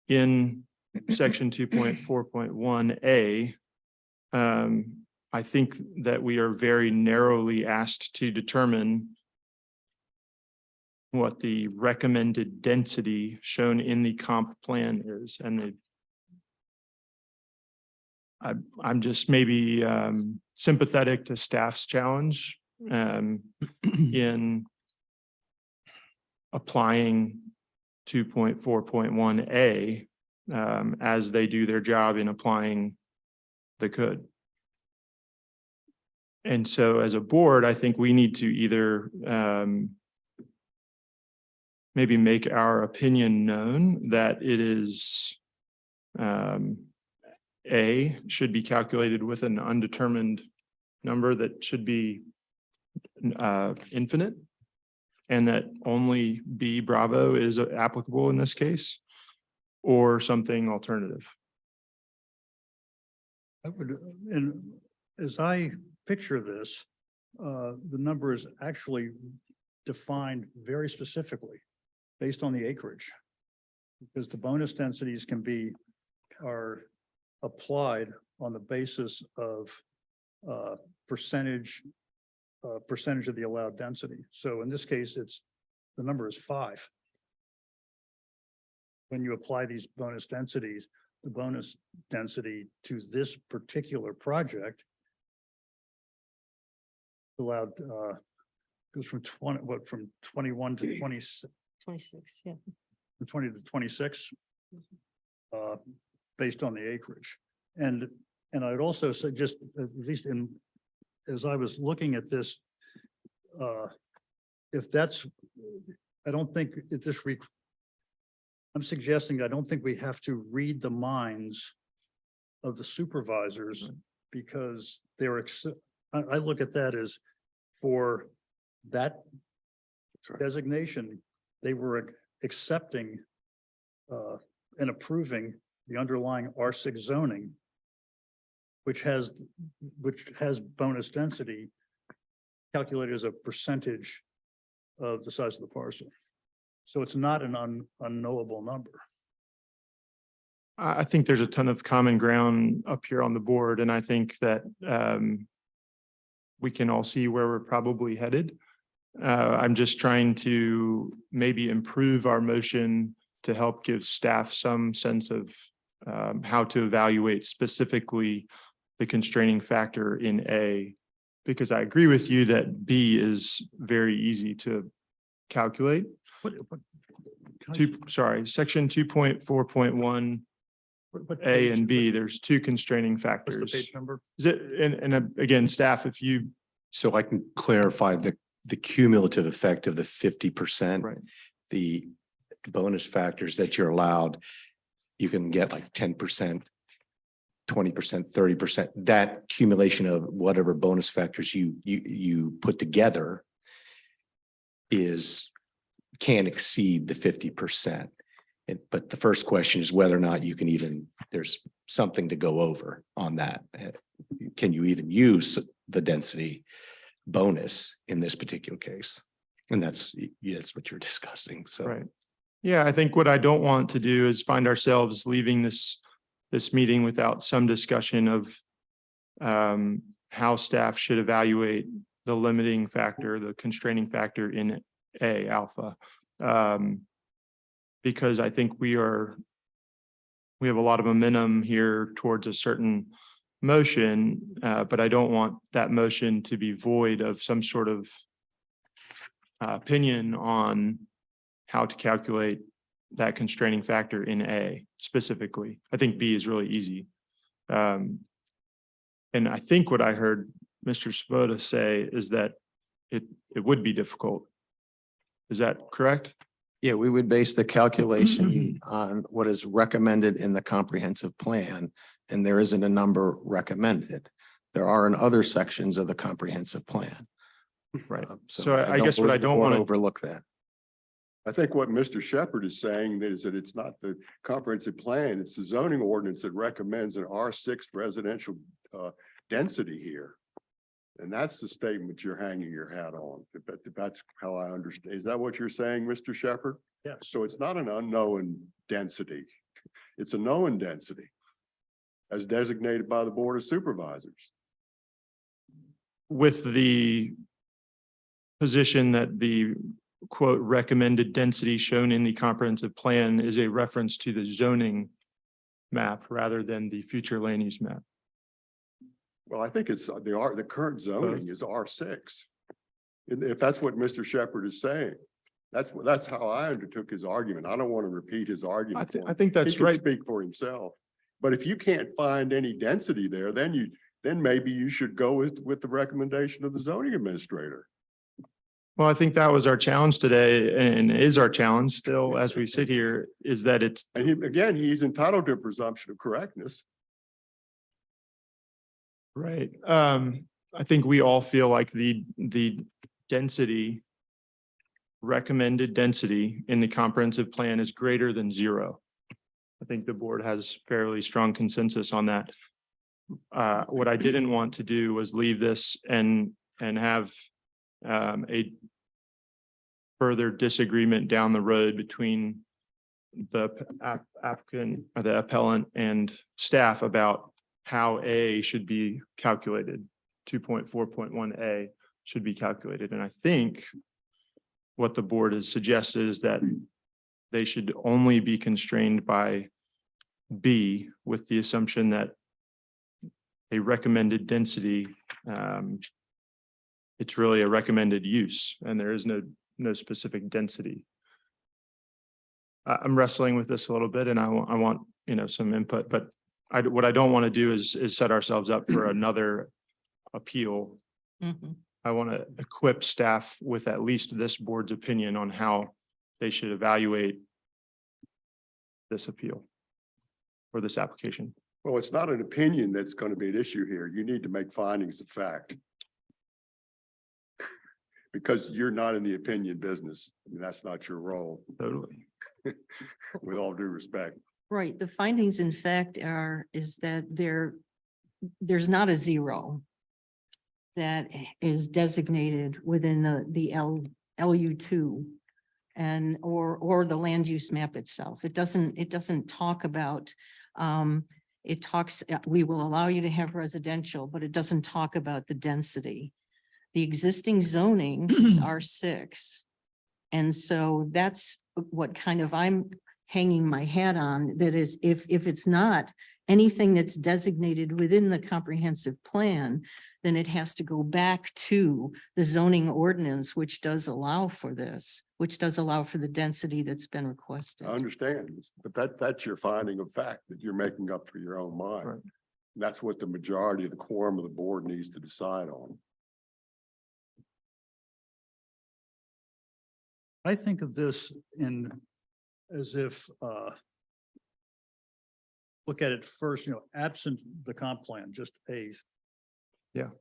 in section 2.4.1A, I think that we are very narrowly asked to determine what the recommended density shown in the comp plan is. And I'm just maybe sympathetic to staff's challenge in applying 2.4.1A as they do their job in applying the code. And so as a board, I think we need to either maybe make our opinion known that it is A, should be calculated with an undetermined number that should be infinite, and that only B Bravo is applicable in this case, or something alternative. I would, and as I picture this, the number is actually defined very specifically based on the acreage. Because the bonus densities are applied on the basis of percentage of the allowed density. So in this case, the number is 5. When you apply these bonus densities, the bonus density to this particular project allowed goes from 21 to 26. 26, yeah. From 20 to 26, based on the acreage. And I'd also say, just at least as I was looking at this, I'm suggesting I don't think we have to read the minds of the supervisors, because I look at that as for that designation, they were accepting and approving the underlying R6 zoning, which has bonus density calculated as a percentage of the size of the parcel. So it's not an unknowable number. I think there's a ton of common ground up here on the board, and I think that we can all see where we're probably headed. I'm just trying to maybe improve our motion to help give staff some sense of how to evaluate specifically the constraining factor in A, because I agree with you that B is very easy to calculate. Section 2.4.1 A and B, there's 2 constraining What's the factors. page number? Is it, and again, staff, if you, So I can clarify the cumulative effect of the 50%. Right. The bonus factors that you're allowed, you can get like 10%, 20%, 30%. That accumulation of whatever bonus factors you put together can exceed the 50%. But the first question is whether or not you can even, there's something to go over on that. Can you even use the density bonus in this particular case? And that's what you're discussing. So. right. Yeah, I think what I don't want to do is find ourselves leaving this meeting without some discussion of how staff should evaluate the limiting factor, the constraining factor in A alpha. Because I think we have a lot of momentum here towards a certain motion, but I don't want that motion to be void of some sort of opinion on how to calculate that constraining factor in A specifically. I think B is really easy. And I think what I heard Mr. Svoboda say is that it would be difficult. Is that correct? Yeah, we would base the calculation on what is recommended in the comprehensive plan, and there isn't a number recommended. There are in other sections of the comprehensive plan. Right. So So I guess what I believe the don't board want to, overlook that. I think what Mr. Shepherd is saying is that it's not the comprehensive plan, it's the zoning ordinance that recommends an R6 residential density here. And that's the statement you're hanging your hat on. If that's how I understand. Is that what you're saying, Mr. Shepherd? Yes. So it's not an unknown density. It's a known density as designated by the Board of Supervisors. with the position that the quote recommended density shown in the comprehensive plan is a reference to the zoning map rather than the future land use map. Well, I think it's the current zoning is R6. If that's what Mr. Shepherd is saying, that's how I undertook his argument. I don't want to repeat his argument. I think that's He can right. speak for himself. But if you can't find any density there, then maybe you should go with the recommendation of the zoning administrator. Well, I think that was our challenge today and is our challenge still as we sit here is that it's, And he's entitled to a presumption of correctness. right. I think we all feel like the density, recommended density in the comprehensive plan is greater than 0. I think the board has fairly strong consensus on that. What I didn't want to do was leave this and have a further disagreement down the road between the applicant or the appellant and staff about how A should be calculated. 2.4.1A should be calculated. And I think what the board has suggested is that they should only be constrained by B with the assumption that a recommended density, it's really a recommended use and there is no specific density. I'm wrestling with this a little bit and I want, some input, but what I don't want to do is set ourselves up for another appeal. Mhm. I want to equip staff with at least this board's opinion on how they should evaluate this appeal or this application. Well, it's not an opinion that's going to be an issue here. You need to make findings of fact. Because you're not in the opinion business. I mean, that's not your role, Totally. with all due respect. Right, the findings in fact is that there's not a 0 that is designated within the LU2 and or the land use map itself. It doesn't talk about, it talks, we will allow you to have residential, but it doesn't talk about the density. The existing zoning is R6. And so that's what kind of I'm hanging my hat on. That is, if it's not anything that's designated within the comprehensive plan, then it has to go back to the zoning ordinance, which does allow for this, which does allow for the density that's been requested. I understand, but that's your finding of fact that you're making up for your own mind. Right. That's what the majority of the quorum of the board needs to decide on. I think of this as if, look at it first, absent the comp plan, just a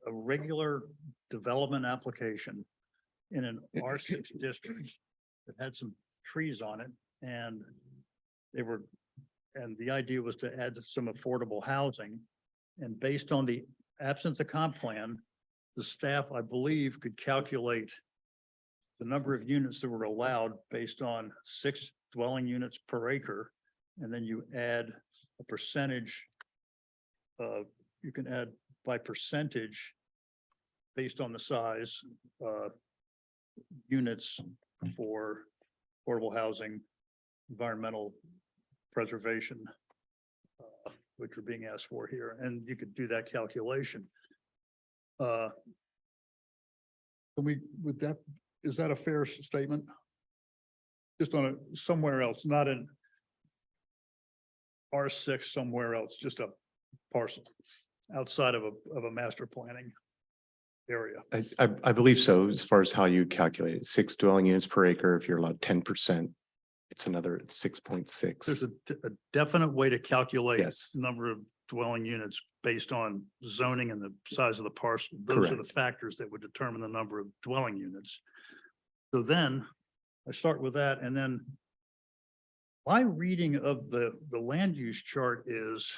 regular development application in an R6 district that had some trees on it and the idea was to add some affordable housing. And based on the absence of comp plan, the staff, I believe, could calculate the number of units that were allowed based on 6 dwelling units per acre. And then you add a percentage, you can add by percentage based on the size, units for affordable housing, environmental preservation, which are being asked for here, and you could do that calculation. Can we, would that, is that a fair statement? Just on a, somewhere else, not in R6 somewhere else, just a parcel outside of a master planning area. I believe so, as far as how you calculate it, 6 dwelling units per acre. If you're allowed 10%, it's another 6.6. There's a definite way to calculate Yes. the number of dwelling units based on zoning and the size of the parcel. Those are the Correct. factors that would determine the number of dwelling units. So then I start with that, and then my reading of the land use chart is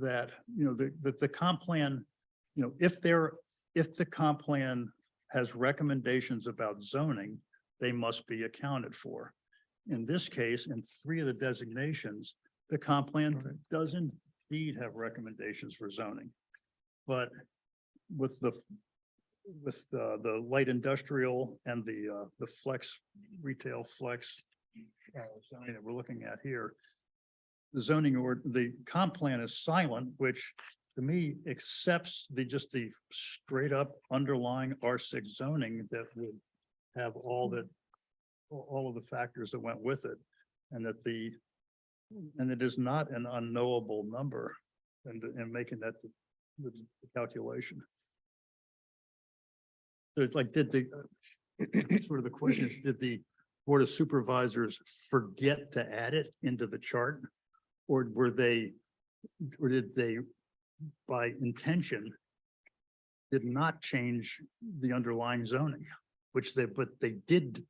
that, you know, the comp plan, you know, if the comp plan has recommendations about zoning, they must be accounted for. In this case, in 3 of the designations, the comp plan does indeed have recommendations for zoning. But with the light industrial and the flex, retail flex zoning that we're looking at here, the zoning or the comp plan is silent, which to me accepts just the straight up underlying R6 zoning that would have all of the factors that went with it. And it is not an unknowable number and making that the calculation. So it's like, sort of the question is, did the Board of Supervisors forget to add it into the chart? Or did they, by intention, did not change the underlying zoning, but they did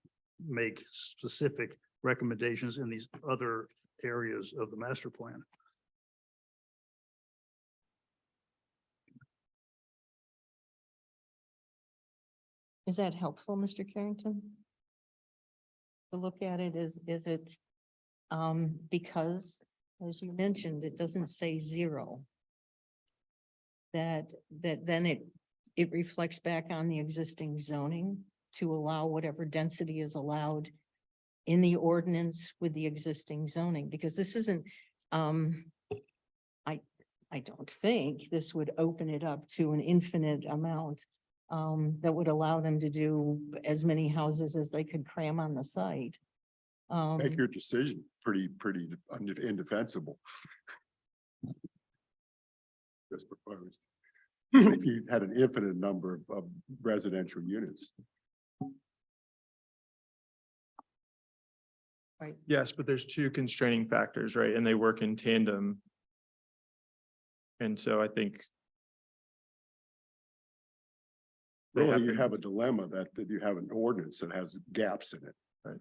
make specific recommendations in these other areas of the master plan. Is that helpful, Mr. Carrington? To look at it, is it, because, as you mentioned, it doesn't say 0. That then it reflects back on the existing zoning to allow whatever density is allowed in the ordinance with the existing zoning, because this isn't, I don't think this would open it up to an infinite amount that would allow them to do as many houses as they could cram on the site. Make your decision pretty indefensible. Just proposed. If you had an infinite number of residential units. Right. Yes, but there's 2 constraining factors, right? And they work in tandem. And so I think they Really, you been- have a dilemma that you have an ordinance that has gaps in it, right?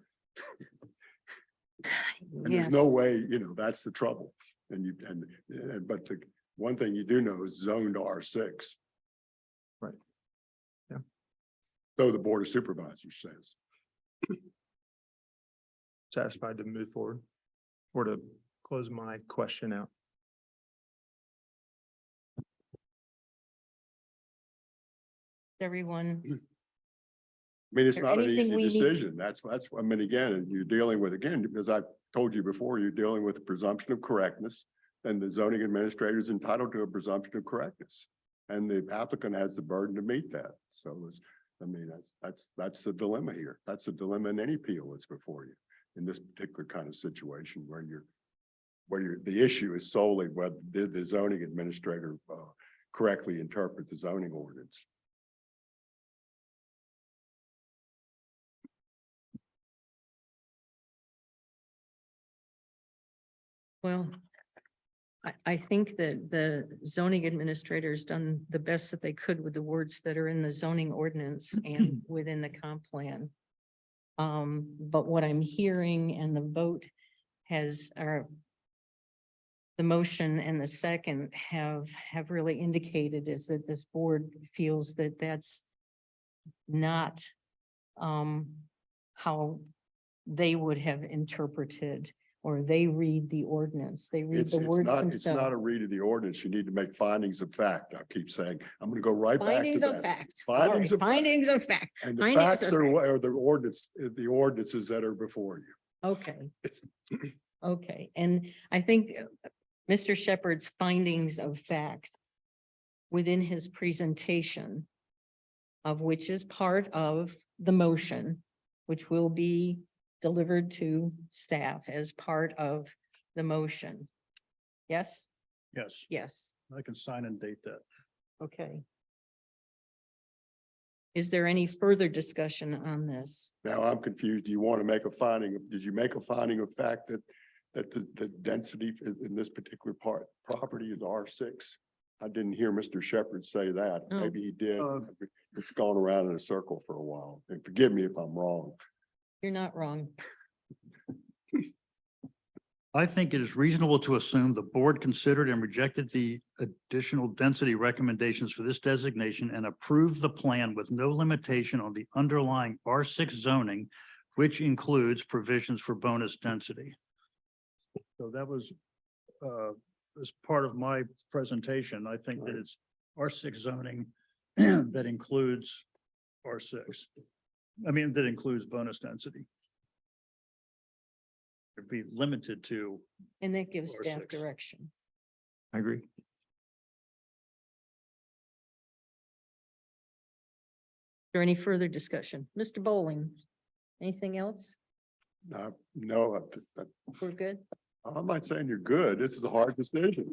And there's no Yes. way, you know, that's the trouble. But the one thing you do know is zoned R6. Right. Yeah. So the Board of Supervisors says. satisfied to move forward or to close my question out. Everyone, I mean, it's there not an anything easy we need to- decision. That's, I mean, again, you're dealing with, again, as I told you before, you're dealing with the presumption of correctness. And the zoning administrator is entitled to a presumption of correctness. And the applicant has the burden to meet that. So it's, I mean, that's the dilemma here. That's the dilemma in any appeal that's before you. In this particular kind of situation where the issue is solely whether did the zoning administrator correctly interpret the zoning ordinance. well, I think that the zoning administrator has done the best that they could with the words that are in the zoning ordinance and within the comp plan. But what I'm hearing and the vote the motion and the second have really indicated is that this board feels that that's not how they would have interpreted or they read the ordinance. They read the words It's not themselves. a read of the ordinance. You need to make findings of fact. I keep saying, I'm going to go right back to Findings of that. fact. Findings All right, of fact. findings of fact. And the Findings facts of are the ordinances that are before you. Okay. Okay, and I think Mr. Shepherd's findings of fact within his presentation, of which is part of the motion, which will be delivered to staff as part of the motion. Yes? Yes, Yes. I can sign and date that. Okay. Is there any further discussion on this? Now I'm confused. Do you want to make a finding? Did you make a finding of fact that the density in this particular property is R6? I didn't hear Mr. Shepherd say that. Oh. Maybe he did. Uh, It's gone around in a circle for a while. And forgive me if I'm wrong. You're not wrong. I think it is reasonable to assume the board considered and rejected the additional density recommendations for this designation and approved the plan with no limitation on the underlying R6 zoning, which includes provisions for bonus density. So that was as part of my presentation. I think that it's R6 zoning that includes R6. I mean, that includes bonus density. It'd be limited to, And that gives Or staff 6. direction. I agree. Is there any further discussion? Mr. Bowling, anything else? No, We're good? I'm not saying you're good. This is a hard decision.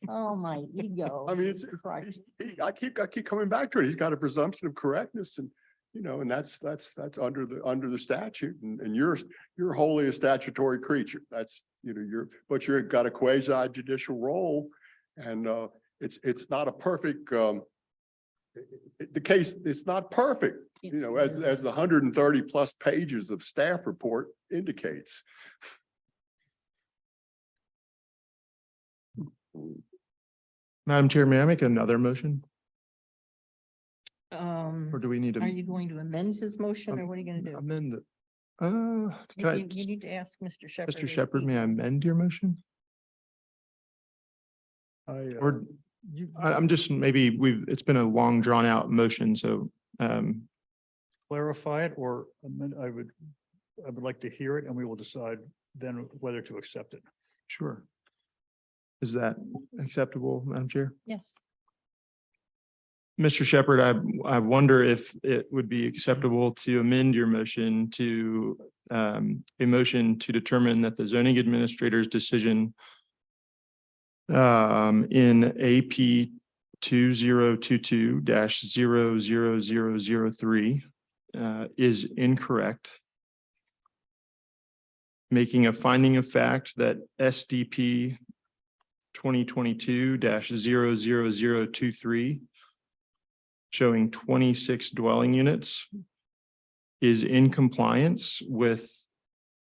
Oh, my ego. I mean, it's, Christ. I keep coming back to it. He's got a presumption of correctness and, and that's under the statute and you're wholly a statutory creature. That's, but you've got a quasi judicial role and, it's not a perfect, the case, it's not perfect, as the 130 plus pages of staff report indicates. Madam Chair, may I make another motion or Are do we need to you going to amend his motion or what are you gonna do? amend it? You Can I, you need to ask Mr. Shepherd. Mr. if Shepherd, he- may I amend your motion? Or I'm just, maybe it's been a long drawn out motion, so clarify it or amend. I would like to hear it and we will decide then whether to accept it. sure. Is that acceptable, Madam Chair? Yes. Mr. Shepherd, I wonder if it would be acceptable to amend your motion to a motion to determine that the zoning administrator's decision in AP 2022-00003 is incorrect, making a finding of fact that SDP 2022-00023 showing 26 dwelling units is in compliance with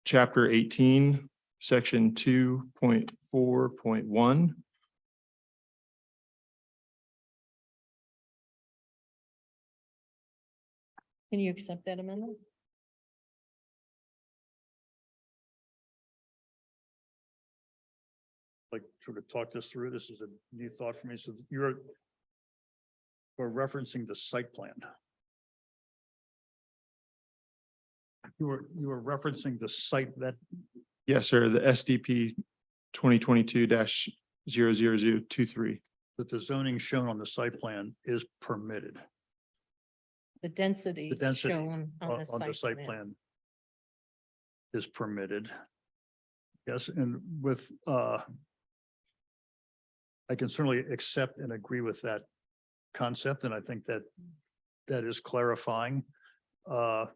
Chapter 18, Section 2.4.1. Can you accept that amendment? Like sort of talk this through. This is a new thought for me. So we're referencing the site plan. You were referencing the site that, Yes, sir, the SDP 2022-00023. that the zoning shown on the site plan is permitted The density The density shown on on the the site plan is permitted. Yes, and with, I can certainly accept and agree with that concept, and I think that that is clarifying. I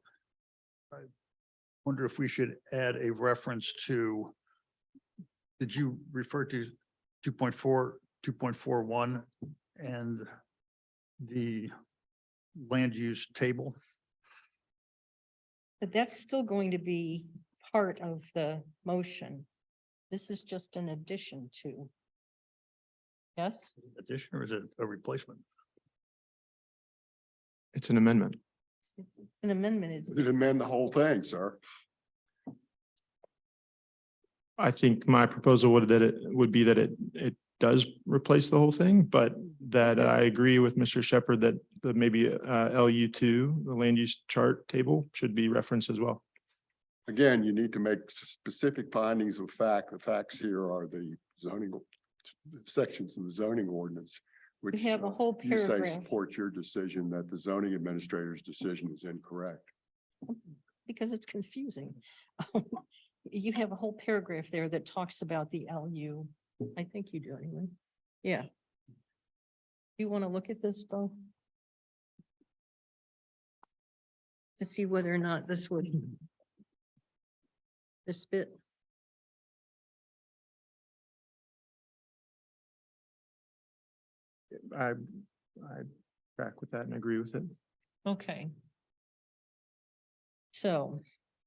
wonder if we should add a reference to, did you refer to 2.4, 2.41 and the land use table? But that's still going to be part of the motion. This is just an addition to. Yes? Addition, or is it a replacement? It's an amendment. It's an amendment. It's. Did amend the whole thing, sir. I think my proposal would be that it does replace the whole thing, but that I agree with Mr. Shepherd that maybe LU2, the land use chart table, should be referenced as well. Again, you need to make specific findings of fact. The facts here are the zoning sections of the zoning ordinance, which have a whole you say paragraph. support your decision that the zoning administrator's decision is incorrect. Because it's confusing. You have a whole paragraph there that talks about the LU. I think you do anyway. Yeah. You want to look at this, Bo? To see whether or not this would. This bit. I track with that and agree with it. Okay. So,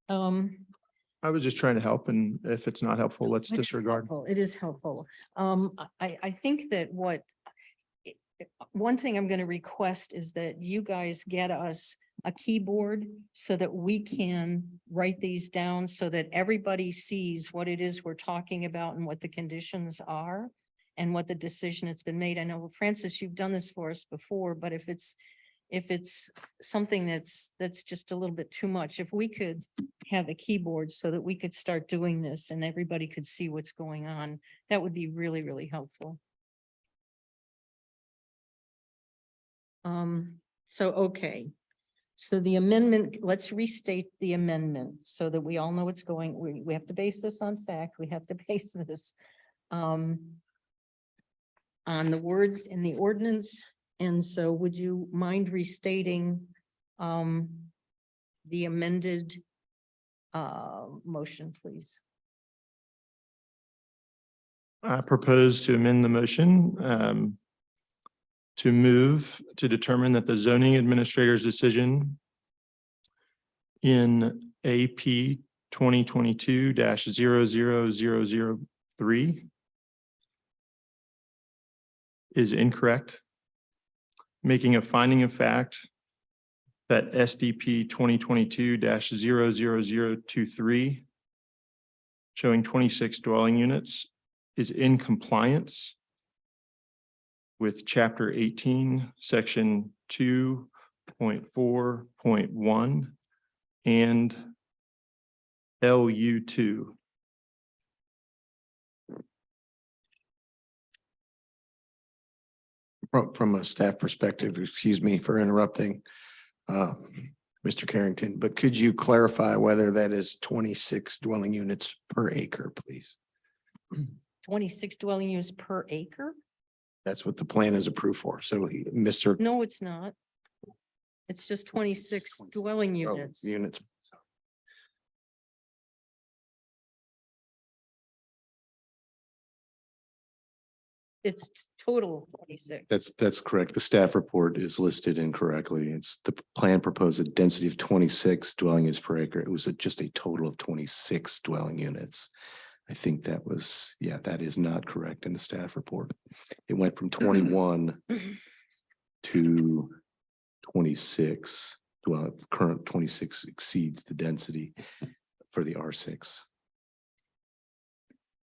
I was just trying to help, and if it's not helpful, let's it is disregard. helpful. It is helpful. I think that one thing I'm going to request is that you guys get us a keyboard so that we can write these down so that everybody sees what it is we're talking about and what the conditions are and what the decision that's been made. I know, Francis, you've done this for us before, but if it's something that's just a little bit too much, if we could have a keyboard so that we could start doing this and everybody could see what's going on, that would be really, really helpful. Okay. So the amendment, let's restate the amendment so that we all know what's going, we have to base this on fact, we have to base this on the words in the ordinance. And so would you mind restating the amended motion, please? I propose to amend the motion to move to determine that the zoning administrator's decision in AP 2022-00003 is incorrect, making a finding of fact that SDP 2022-00023 showing 26 dwelling units is in compliance with Chapter 18, Section 2.4.1 and LU2. From a staff perspective, excuse me for interrupting, Mr. Carrington, but could you clarify whether that is 26 dwelling units per acre, please? 26 dwelling units per acre? That's what the plan is approved for. So Mr. No, it's not. It's just 26 dwelling Oh, units. Units. It's total 26. That's correct. The staff report is listed incorrectly. It's the plan proposed a density of 26 dwelling units per acre. It was just a total of 26 dwelling units. I think that was, yeah, that is not correct in the staff report. It went from 21 to 26. Well, current 26 exceeds the density for the R6.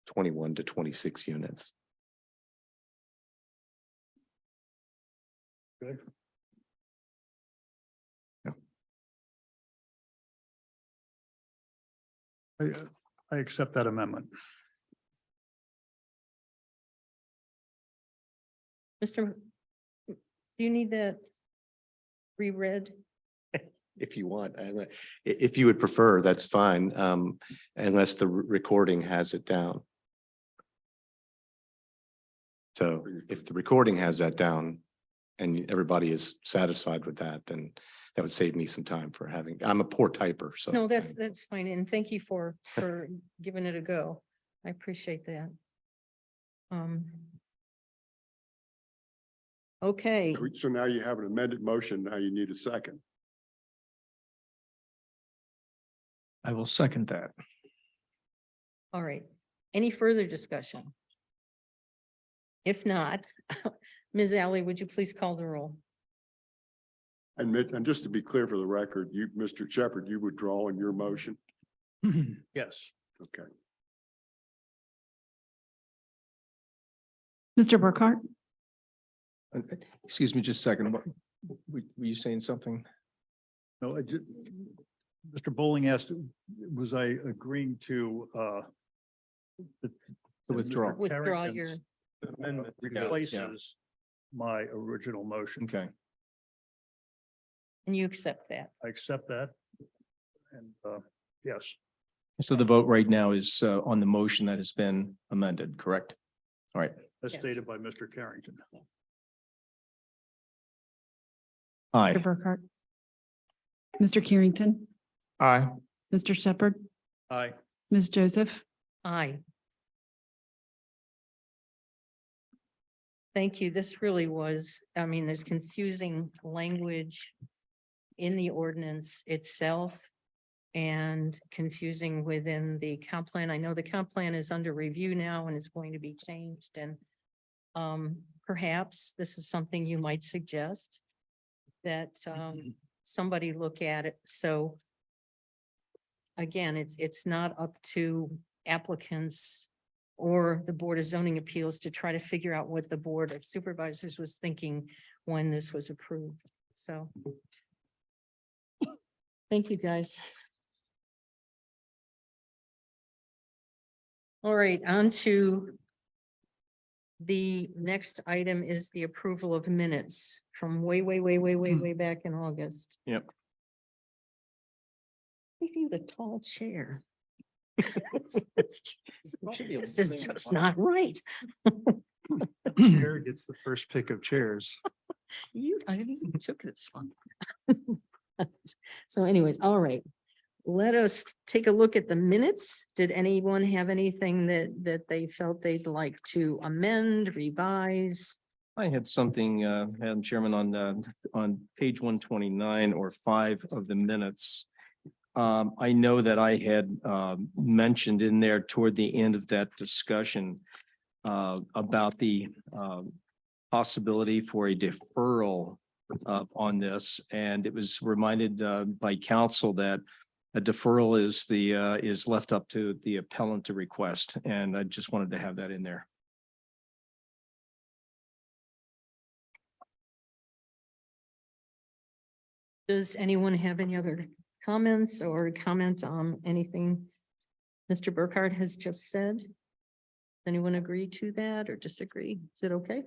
21 to 26 units. Good. I accept that amendment. Mr. Do you need that reread? If you want, if you would prefer, that's fine, unless the recording has it down. So if the recording has that down and everybody is satisfied with that, then that would save me some time for having, I'm a poor typer, so. No, that's fine. And thank you for giving it a go. I appreciate that. Okay, So now you have an amended motion. Now you need a second. I will second that. all right. Any further discussion? If not, Ms. Alley, would you please call the roll? And just to be clear for the record, you, Mr. Shepherd, you withdraw in your motion? Yes. Okay. Mr. Burkhart, Excuse me just a second. Were you saying something? No, Mr. Bowling asked, was I agreeing to the withdraw. Mr. Withdraw your, Carrington's amendment replaces my original motion. Okay. and you accept that. I accept that. And yes, So the vote right now is on the motion that has been amended, correct? All right. as Yes. stated by Mr. Carrington. Aye. Mr. Burkhart. Mr. Carrington, Aye. Mr. Shepherd, Aye. Ms. Joseph, Aye. Thank you. This really was, I mean, there's confusing language in the ordinance itself and confusing within the comp plan. I know the comp plan is under review now and is going to be changed, and perhaps this is something you might suggest that somebody look at it. So again, it's not up to applicants or the Board of Zoning Appeals to try to figure out what the Board of Supervisors was thinking when this was approved. So thank you, guys. All right, on to the next item is the approval of minutes from way back in August. Yep. Give you the tall chair. This is just not right. Chair gets the first pick of chairs. I even took this one. So anyways, all right. Let us take a look at the minutes. Did anyone have anything that they felt they'd like to amend, revise? I had something, Madam Chairman, on page 129 or 5 of the minutes. I know that I had mentioned in there toward the end of that discussion about the possibility for a deferral on this, and it was reminded by counsel that a deferral is left up to the appellant to request, and I just wanted to have that in there. Does anyone have any other comments or comment on anything Mr. Burkhardt has just said? Anyone agree to that or disagree? Is it okay?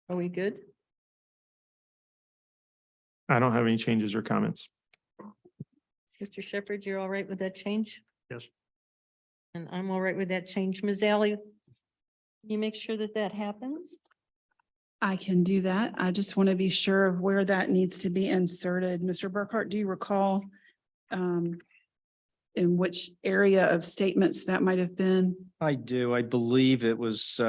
Are we good? I don't have any changes or comments. Mr. Shepherd, you're all right with that change? Yes. And I'm all right with that change. Ms. Alley, can you make sure that that happens? I can do that. I just want to be sure of where that needs to be inserted. Mr. Burkhart, do you recall in which area of statements that might have been? I do. I believe it was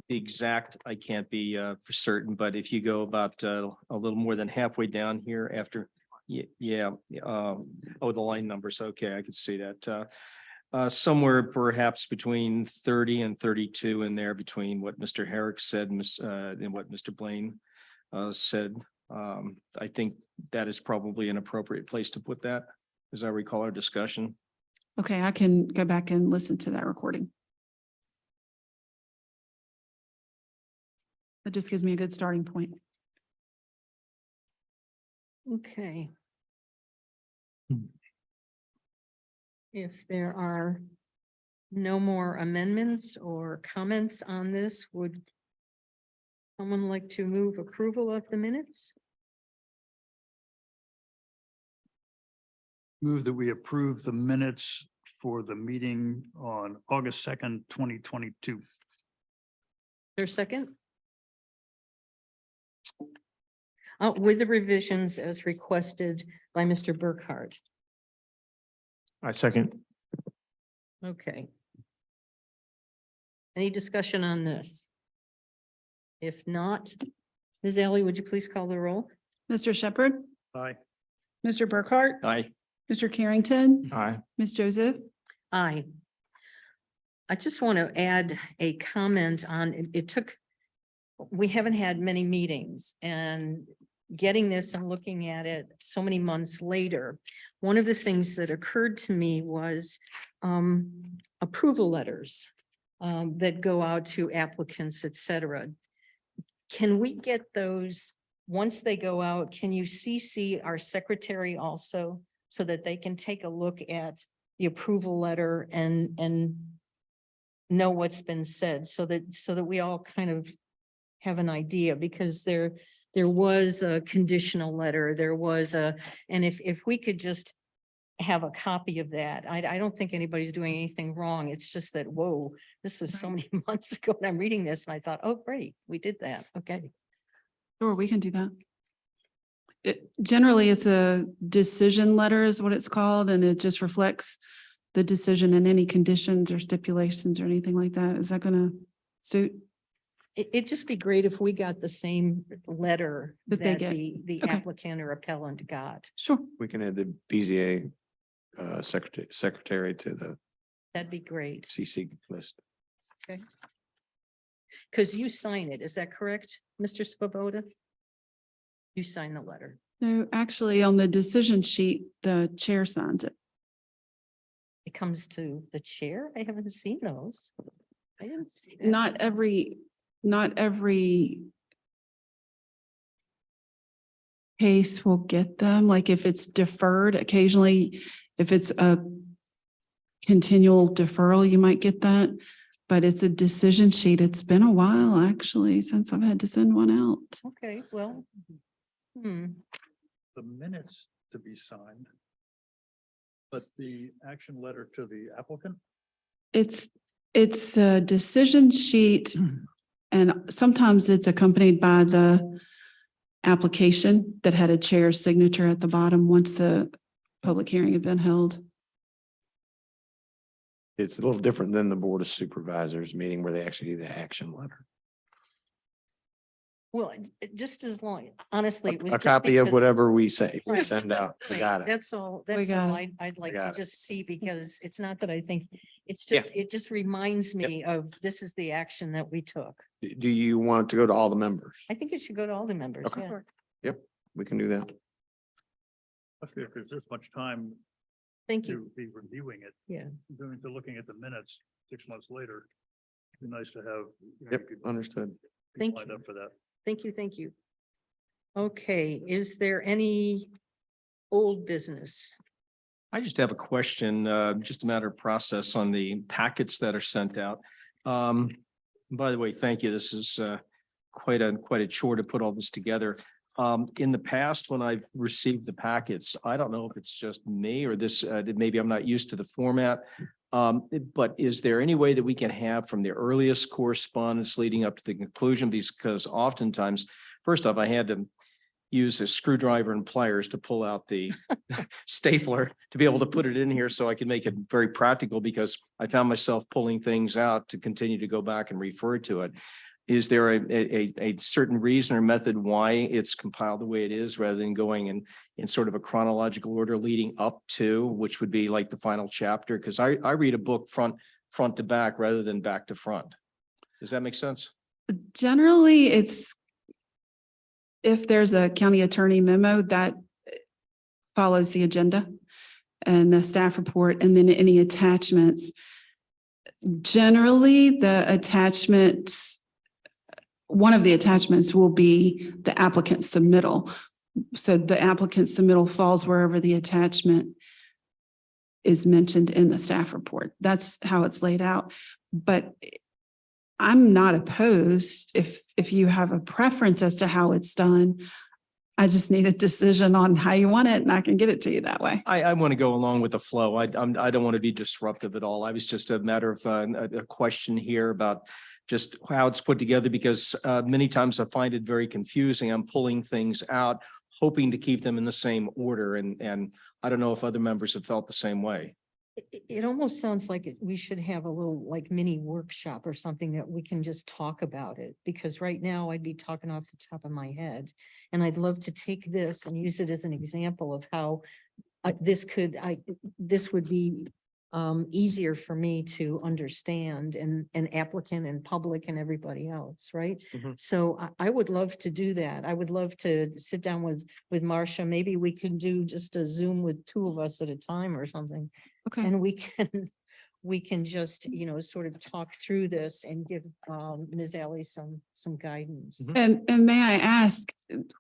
the exact, I can't be for certain, but if you go about a little more than halfway down here after, the line numbers. Okay, I could see that. Somewhere perhaps between 30 and 32 in there between what Mr. Herrick said and what Mr. Blaine said. I think that is probably an appropriate place to put that, as I recall our discussion. Okay, I can go back and listen to that recording. That just gives me a good starting point. Okay. If there are no more amendments or comments on this, would someone like to move approval of the minutes? Move that we approve the minutes for the meeting on August 2nd, 2022. There's a second? With the revisions as requested by Mr. Burkhardt. I second. Okay. Any discussion on this? If not, Ms. Alley, would you please call the roll? Mr. Shepherd, Aye. Mr. Burkhart, Aye. Mr. Carrington, Aye. Ms. Joseph, Aye. I just want to add a comment on, it took we haven't had many meetings, and getting this and looking at it so many months later, one of the things that occurred to me was approval letters that go out to applicants, et cetera. Can we get those, once they go out, can you CC our secretary also so that they can take a look at the approval letter and know what's been said, so that we all kind of have an idea, because there was a conditional letter, there was and if we could just have a copy of that, I don't think anybody's doing anything wrong. It's just that, whoa, this was so many months ago, and I'm reading this and I thought, oh, great, we did that. Okay. Sure, we can do that. Generally, it's a decision letter is what it's called, and it just reflects the decision and any conditions or stipulations or anything like that. Is that gonna suit? It'd just be great if we got the same letter That they that get. the Okay. applicant or appellant got. Sure. We can add the BZA secretary to the That'd be great. CC list. Because you sign it, is that correct, Mr. Svoboda? You sign the letter. No, actually, on the decision sheet, the chair signs it. It comes to the chair? I haven't seen those. I didn't see that. Not every case will get them. Like if it's deferred, occasionally, if it's a continual deferral, you might get that. But it's a decision sheet. It's been a while, actually, since I've had to send one out. Okay, well. The minutes to be signed. But the action letter to the applicant? It's a decision sheet, and sometimes it's accompanied by the application that had a chair's signature at the bottom once the public hearing had been held. It's a little different than the Board of Supervisors meeting where they actually do the action letter. Well, just as long, honestly. It was A just copy of because- whatever we say, we Right. send out. We Right, got it. That's all, We that's got all it. I'd like to got it. just see, because it's not that I think, it's Yeah. just, it just reminds me of this is the action that we took. Do you want it to go to all the members? I think it should go to all the members. Okay. Yeah. We can do that. Especially if there's this much time Thank you. to be reviewing it, Yeah. looking at the minutes 6 months later. It'd be nice to have. Yep, understood. Thank Lined you. up for that. Thank you. Thank you. Okay, is there any old business? I just have a question, just a matter of process on the packets that are sent out. By the way, thank you. This is quite a chore to put all this together. In the past, when I've received the packets, I don't know if it's just me or this, maybe I'm not used to the format. But is there any way that we can have from the earliest correspondence leading up to the conclusion? Because oftentimes, first off, I had to use a screwdriver and pliers to pull out the stapler to be able to put it in here so I can make it very practical, because I found myself pulling things out to continue to go back and refer to it. Is there a certain reason or method why it's compiled the way it is, rather than going in sort of a chronological order leading up to, which would be like the final chapter? Because I read a book front to back rather than back to front. Does that make sense? Generally, it's if there's a county attorney memo that follows the agenda and the staff report, and then any attachments. Generally, the attachments, one of the attachments will be the applicant's submittal. So the applicant's submittal falls wherever the attachment is mentioned in the staff report. That's how it's laid out. But I'm not opposed if you have a preference as to how it's done. I just need a decision on how you want it, and I can get it to you that way. I want to go along with the flow. I don't want to be disruptive at all. I was just a matter of a question here about just how it's put together, because many times I find it very confusing. I'm pulling things out, hoping to keep them in the same order. And I don't know if other members have felt the same way. It almost sounds like we should have a little like mini workshop or something that we can just talk about it, because right now I'd be talking off the top of my head. And I'd love to take this and use it as an example of how this would be easier for me to understand and an applicant and public and everybody else, right? Mhm. So I would love to do that. I would love to sit down with Marcia. Maybe we can do just a Zoom with two of us at a time or something. Okay. And we can just, sort of talk through this and give Ms. Alley some guidance. And may I ask,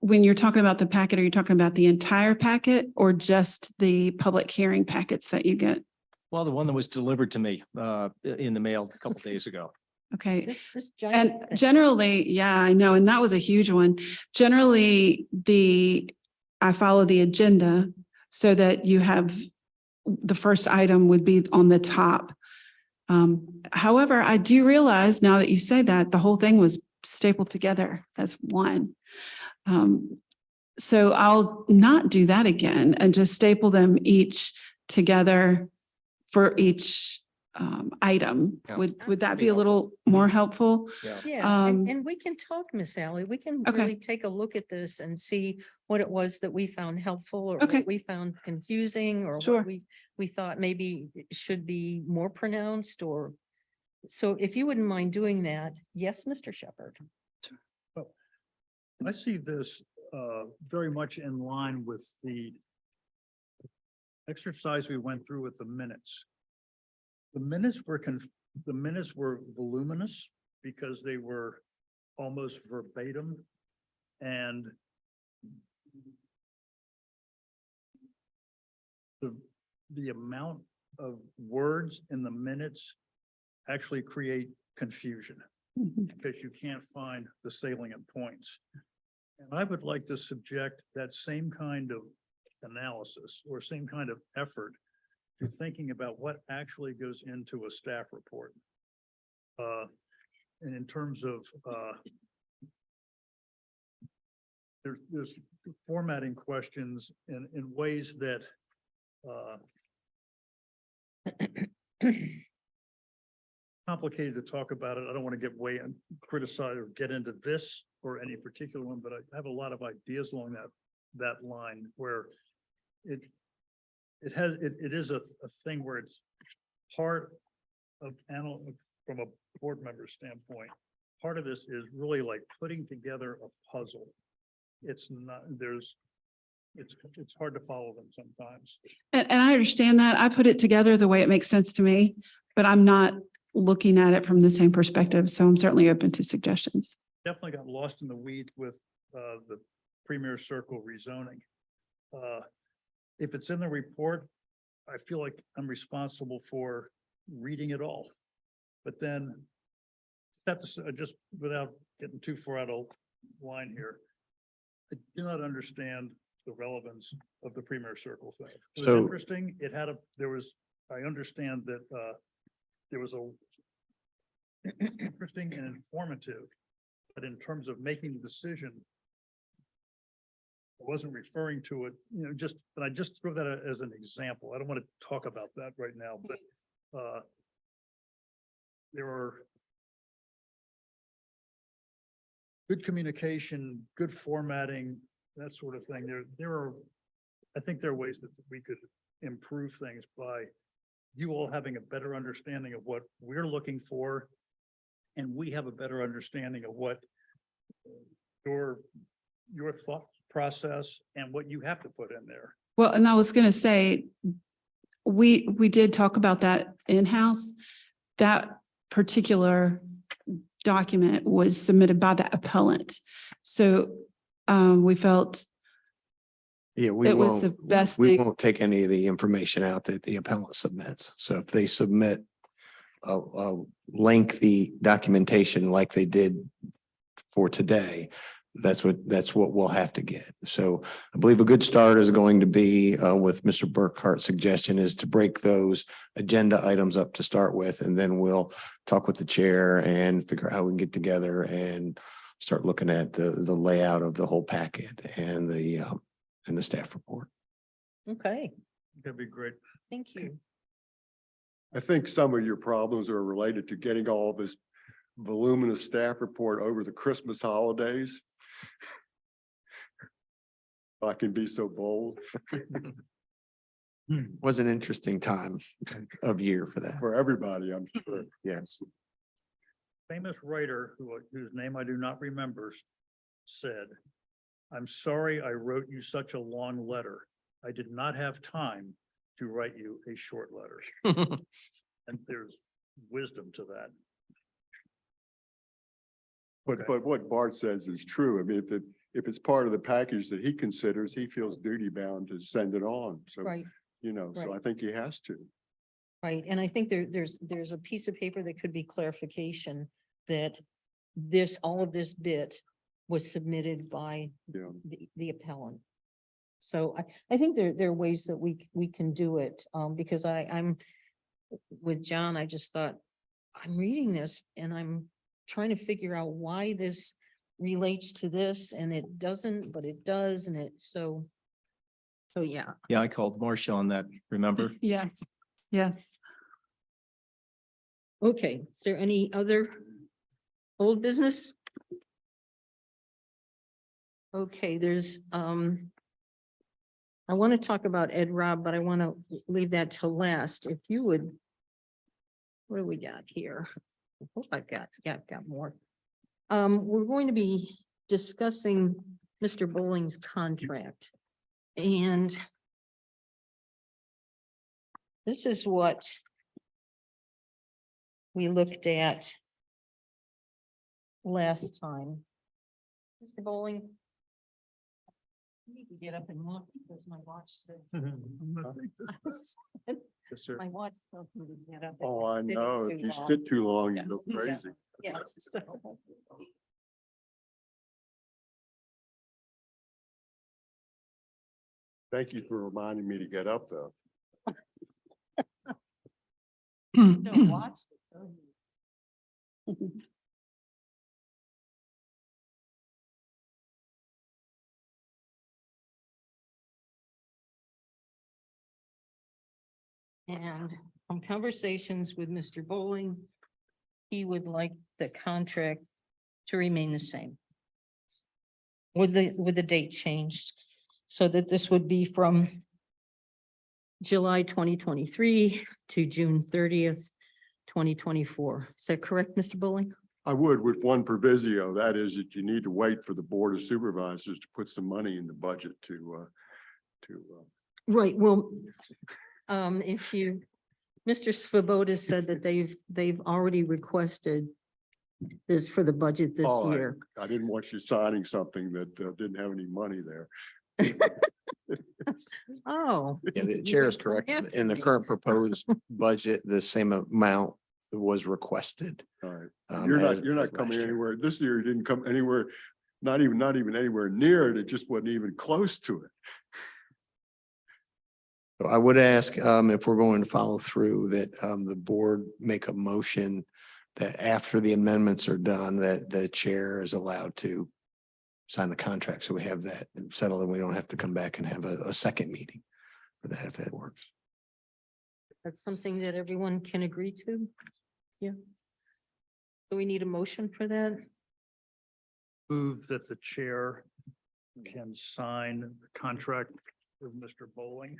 when you're talking about the packet, are you talking about the entire packet or just the public hearing packets that you get? Well, the one that was delivered to me in the mail a couple days ago. Okay. This And giant. thing. generally, yeah, I know, and that was a huge one. Generally, I follow the agenda so that you have, the first item would be on the top. However, I do realize now that you say that, the whole thing was stapled together as one. So I'll not do that again and just staple them each together for each item. Yeah. Would that be a little more helpful? Yeah, Um, and we can talk, Miss Alley. We can Okay. really take a look at this and see what it was that we found helpful or Okay. what we found confusing or Sure. what we thought maybe it should be more pronounced or. So if you wouldn't mind doing that, yes, Mr. Shepherd. I see this very much in line with the exercise we went through with the minutes. The minutes were voluminous because they were almost verbatim and the amount of words in the minutes actually create confusion because you can't find the salient points. And I would like to subject that same kind of analysis or same kind of effort to thinking about what actually goes into a staff report. And in terms of, there's formatting questions in ways that complicated to talk about it. I don't want to get way and criticize or get into this or any particular one, but I have a lot of ideas along that line where it is a thing where it's part of from a board member standpoint. Part of this is really like putting together a puzzle. It's not, it's hard to follow them sometimes. And I understand that. I put it together the way it makes sense to me, but I'm not looking at it from the same perspective. So I'm certainly open to suggestions. Definitely got lost in the weeds with the Premier Circle rezoning. If it's in the report, I feel like I'm responsible for reading it all. But then just without getting too far out of line here, I do not understand the relevance of the Premier Circle thing. It was So- interesting. I understand that there was a interesting and informative, but in terms of making the decision, I wasn't referring to it, but I just throw that as an example. I don't want to talk about that right now, but there are good communication, good formatting, that sort of thing. I think there are ways that we could improve things by you all having a better understanding of what we're looking for. And we have a better understanding of what your thought process and what you have to put in there. Well, and I was going to say, we did talk about that in-house. That particular document was submitted by the appellant. So we felt Yeah, we it was the won't, best we thing. won't take any of the information out that the appellant submits. So if they submit a lengthy documentation like they did for today, that's what we'll have to get. So I believe a good start is going to be with Mr. Burkhart's suggestion is to break those agenda items up to start with, and then we'll talk with the chair and figure out how we can get together and start looking at the layout of the whole packet and the staff report. Okay, That'd be great. thank you. I think some of your problems are related to getting all this voluminous staff report over the Christmas holidays. If I can be so bold. Was an interesting time of year for that. For everybody, I'm sure. Yes. Famous writer whose name I do not remember said, "I'm sorry I wrote you such a long letter. I did not have time to write you a short letter." And there's wisdom to that. Okay. But what Bart says is true. I mean, if it's part of the package that he considers, he feels duty bound to send it on. So, Right, so I right. think he has to. right. And I think there's a piece of paper that could be clarification that all of this bit was submitted by Yeah. the appellant. So I think there are ways that we can do it, because I'm with John, I just thought, I'm reading this and I'm trying to figure out why this relates to this and it doesn't, but it does, and so yeah. Yeah, I called Marcia on that, remember? Yes, yes. Okay, is there any other old business? Okay, there's, I want to talk about Ed Rob, but I want to leave that till last. If you would, what do we got here? I hope I've got more. We're going to be discussing Mr. Bowling's contract. And this is what we looked at last time. Mr. Bowling, I need to get up and look because my watch said. Yes, sir. My watch told me to get up. Oh, I Sitting know. too If you long. sit too long, you Yes. go Yeah. crazy. Yes, so. Thank you for reminding me to get up, though. Don't watch this. And from conversations with Mr. Bowling, he would like the contract to remain the same. With the date changed, so that this would be from July 2023 to June 30th, 2024. Is that correct, Mr. Bowling? I would with one proviso, that is that you need to wait for the Board of Supervisors to put some money in the budget to Right, well, if you, Mr. Svoboda said that they've already requested this for the budget this Oh, year. I didn't want you signing something that didn't have any money there. Oh. Yeah, the you chair is don't correct. have to In the be. current proposed budget, the same amount was requested. All right. You're You're not coming anywhere. This year you didn't come anywhere, not even anywhere near it. It just wasn't even close to it. So I would ask, if we're going to follow through, that, the board make a motion that after the amendments are done, that the chair is allowed to sign the contract. So we have that settled and we don't have to come back and have a second meeting for that, if that works. That's something that everyone can agree to? Yeah. Do we need a motion for that? Move that the chair can sign the contract with Mr. Bowling.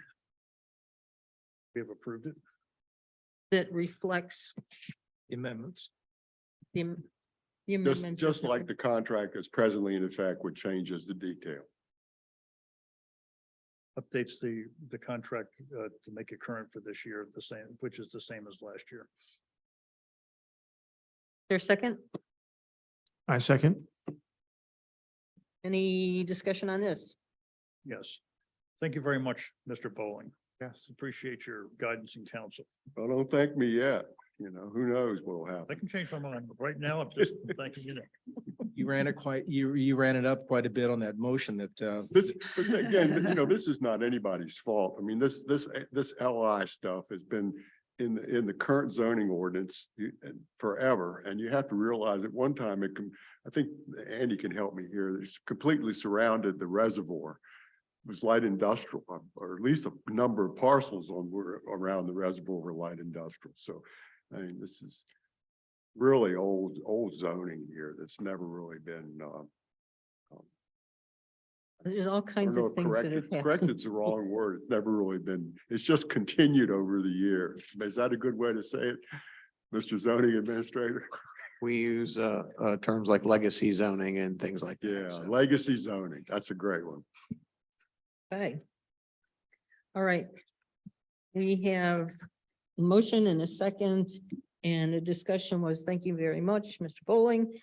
We have approved it. That reflects Amendments. the Just, amendments. of just like the contract that's presently in effect, which changes the detail. Updates the contract to make it current for this year, the same, which is the same as last year. Their second, I second. any discussion on this? Yes. Thank you very much, Mr. Bowling. Yes. Appreciate your guidance and counsel. Well, don't thank me yet. Who knows what'll I happen. can change my mind, but right now I'm just thanking you. You ran it you ran it up quite a bit on that motion that, But again, this is not anybody's fault. I mean, this LI stuff has been in the current zoning ordinance forever. And you have to realize at one time I think Andy can help me here. It's completely surrounded the reservoir. It was light industrial, or at least a number of parcels around the reservoir were light industrial. So, I mean, this is really old zoning here that's never really been There's all I kinds don't know of if things that have happened. corrected's the wrong word. It's never really been, it's just continued over the years. Is that a good way to say it? Mr. Zoning Administrator? We use terms like legacy zoning and things like that. Yeah, so. legacy zoning. That's a great one. Okay. All right. We have a motion and a second, and the discussion was, thank you very much, Mr. Bowling.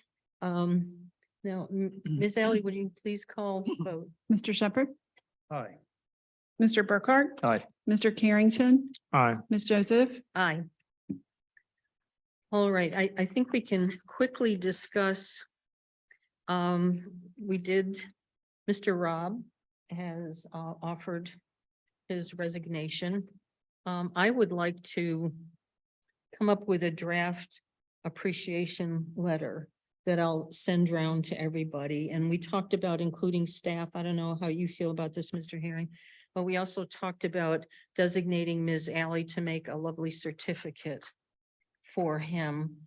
Now, Ms. Alley, would you please call the vote? Mr. Shepherd, Aye. Mr. Burkhart, Aye. Mr. Carrington, Aye. Ms. Joseph, Aye. All right, I think we can quickly discuss. We did, Mr. Rob has offered his resignation. I would like to come up with a draft appreciation letter that I'll send around to everybody. And we talked about including staff. I don't know how you feel about this, Mr. Herring. But we also talked about designating Ms. Alley to make a lovely certificate for him,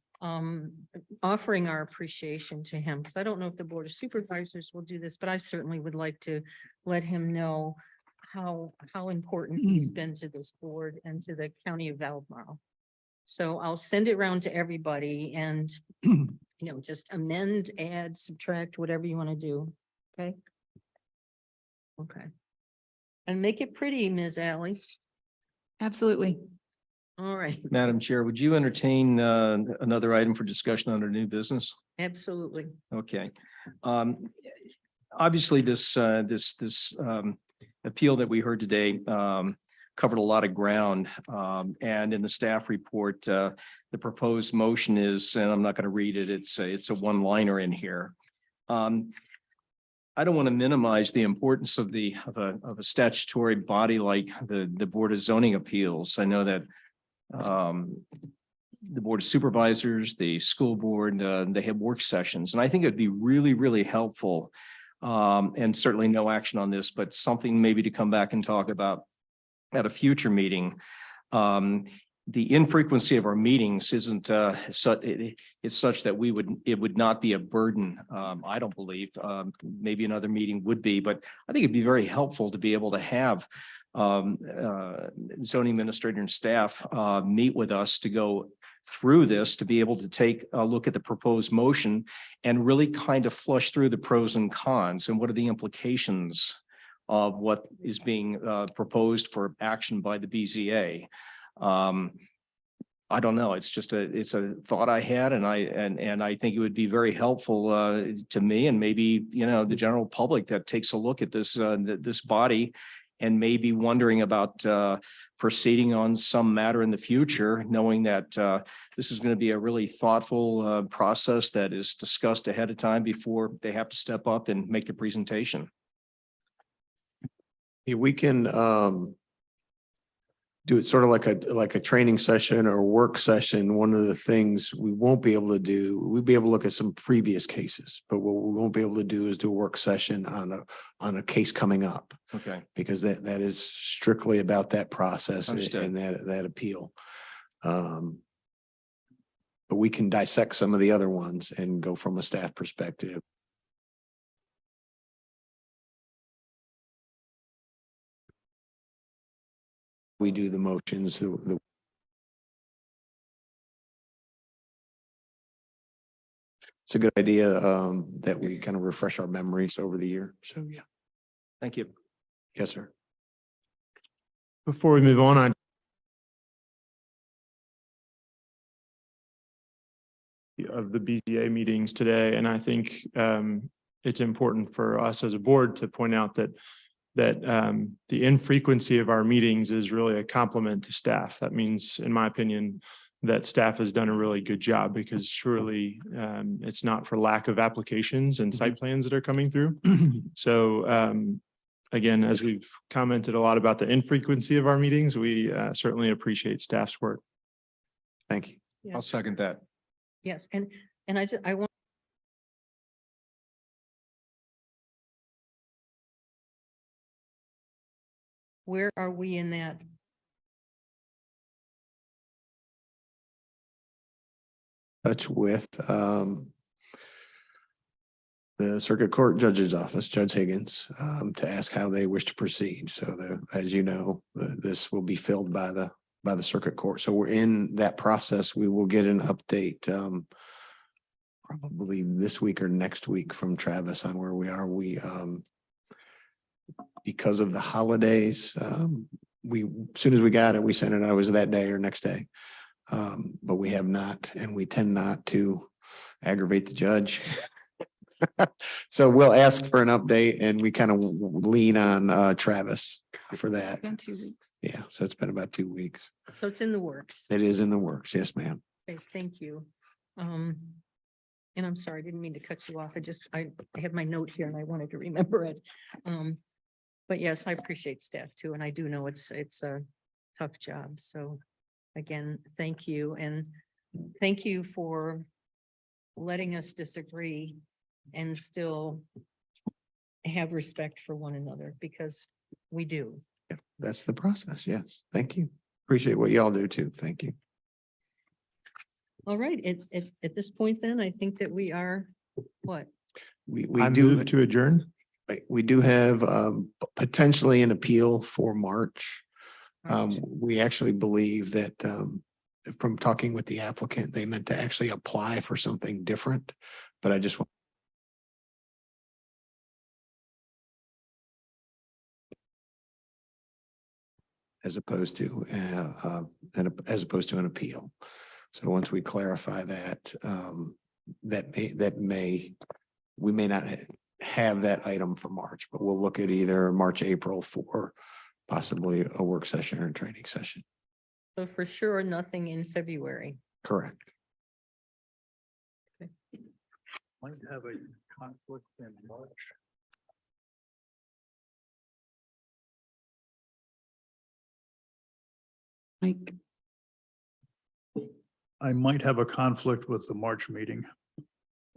offering our appreciation to him. Because I don't know if the Board of Supervisors will do this, but I certainly would like to let him know how important he's been to this board and to the county of Albemarle. So I'll send it around to everybody and, just amend, add, subtract, whatever you want to do. Okay? Okay. And make it pretty, Ms. Alley. absolutely. All right, Madam Chair, would you entertain another item for discussion under new business? absolutely. Okay. Obviously, this appeal that we heard today covered a lot of ground. And in the staff report, the proposed motion is, and I'm not going to read it, it's a one-liner in here. I don't want to minimize the importance of a statutory body like the Board of Zoning Appeals. I know that the Board of Supervisors, the school board, they have work sessions, and I think it'd be really, really helpful. And certainly no action on this, but something maybe to come back and talk about at a future meeting. The infrequency of our meetings isn't it's such that it would not be a burden. I don't believe, maybe another meeting would be, but I think it'd be very helpful to be able to have zoning administrator and staff meet with us to go through this, to be able to take a look at the proposed motion and really kind of flush through the pros and cons and what are the implications of what is being proposed for action by the BZA. I don't know. It's a thought I had, and I think it would be very helpful to me and maybe, the general public that takes a look at this body and maybe wondering about proceeding on some matter in the future, knowing that this is going to be a really thoughtful process that is discussed ahead of time before they have to step up and make the presentation. Yeah, we can do it sort of like a training session or work session. One of the things we won't be able to do, we'll be able to look at some previous cases, but what we won't be able to do is do a work session on a case coming up. Okay. Because that is strictly about that process Understood. and that appeal. But we can dissect some of the other ones and go from a staff perspective. We do the motions, it's a good idea that we kind of refresh our memories over the year. So, yeah. Thank you. Yes, sir. Before we move on, of the BZA meetings today, and I think it's important for us as a board to point out that the infrequency of our meetings is really a compliment to staff. That means, in my opinion, that staff has done a really good job, because surely it's not for lack of applications and site plans that are coming through. So again, as we've commented a lot about the infrequency of our meetings, we certainly appreciate staff's work. Thank you. I'll second that. Yes, and I want. Where are we in that? Touch with the Circuit Court Judge's Office, Judge Higgins, to ask how they wish to proceed. So as you know, this will be filled by the Circuit Court. So we're in that process. We will get an update probably this week or next week from Travis on where we are. Because of the holidays, as soon as we got it, we sent it out. It was that day or next day. But we have not, and we tend not to aggravate the judge. So we'll ask for an update and we kind of lean on Travis for that. Been 2 weeks. Yeah, so it's been about 2 weeks. So it's in the works. It is in the works. Yes, ma'am. Okay, thank you. And I'm sorry, I didn't mean to cut you off. I had my note here and I wanted to remember it. But yes, I appreciate staff too, and I do know it's a tough job. So again, thank you, and thank you for letting us disagree and still have respect for one another, because we do. Yeah, that's the process. Yes. Thank you. Appreciate what y'all do too. Thank you. All right, at this point then, I think that we are, what? We I do. move to adjourn. Right, we do have potentially an appeal for March. We actually believe that from talking with the applicant, they meant to actually apply for something different, but I just want as opposed to an appeal. So once we clarify that, we may not have that item for March, but we'll look at either March, April for possibly a work session or a training session. So for sure, nothing in February. Correct. Might have a conflict in March. Like, I might have a conflict with the March meeting.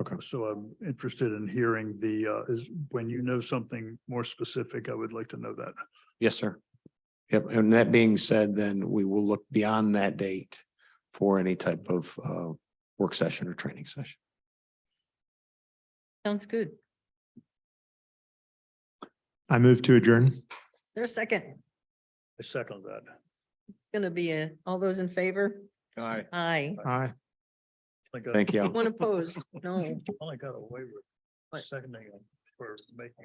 Okay. So I'm interested in hearing when you know something more specific, I would like to know that. Yes, sir. Yep. And that being said, then we will look beyond that date for any type of work session or training session. Sounds good. I move to adjourn. There's a second. I second that. Gonna be all those in favor? Aye. Aye. Aye. Thank you. Anyone opposed? No. Only got away with What? seconding it for making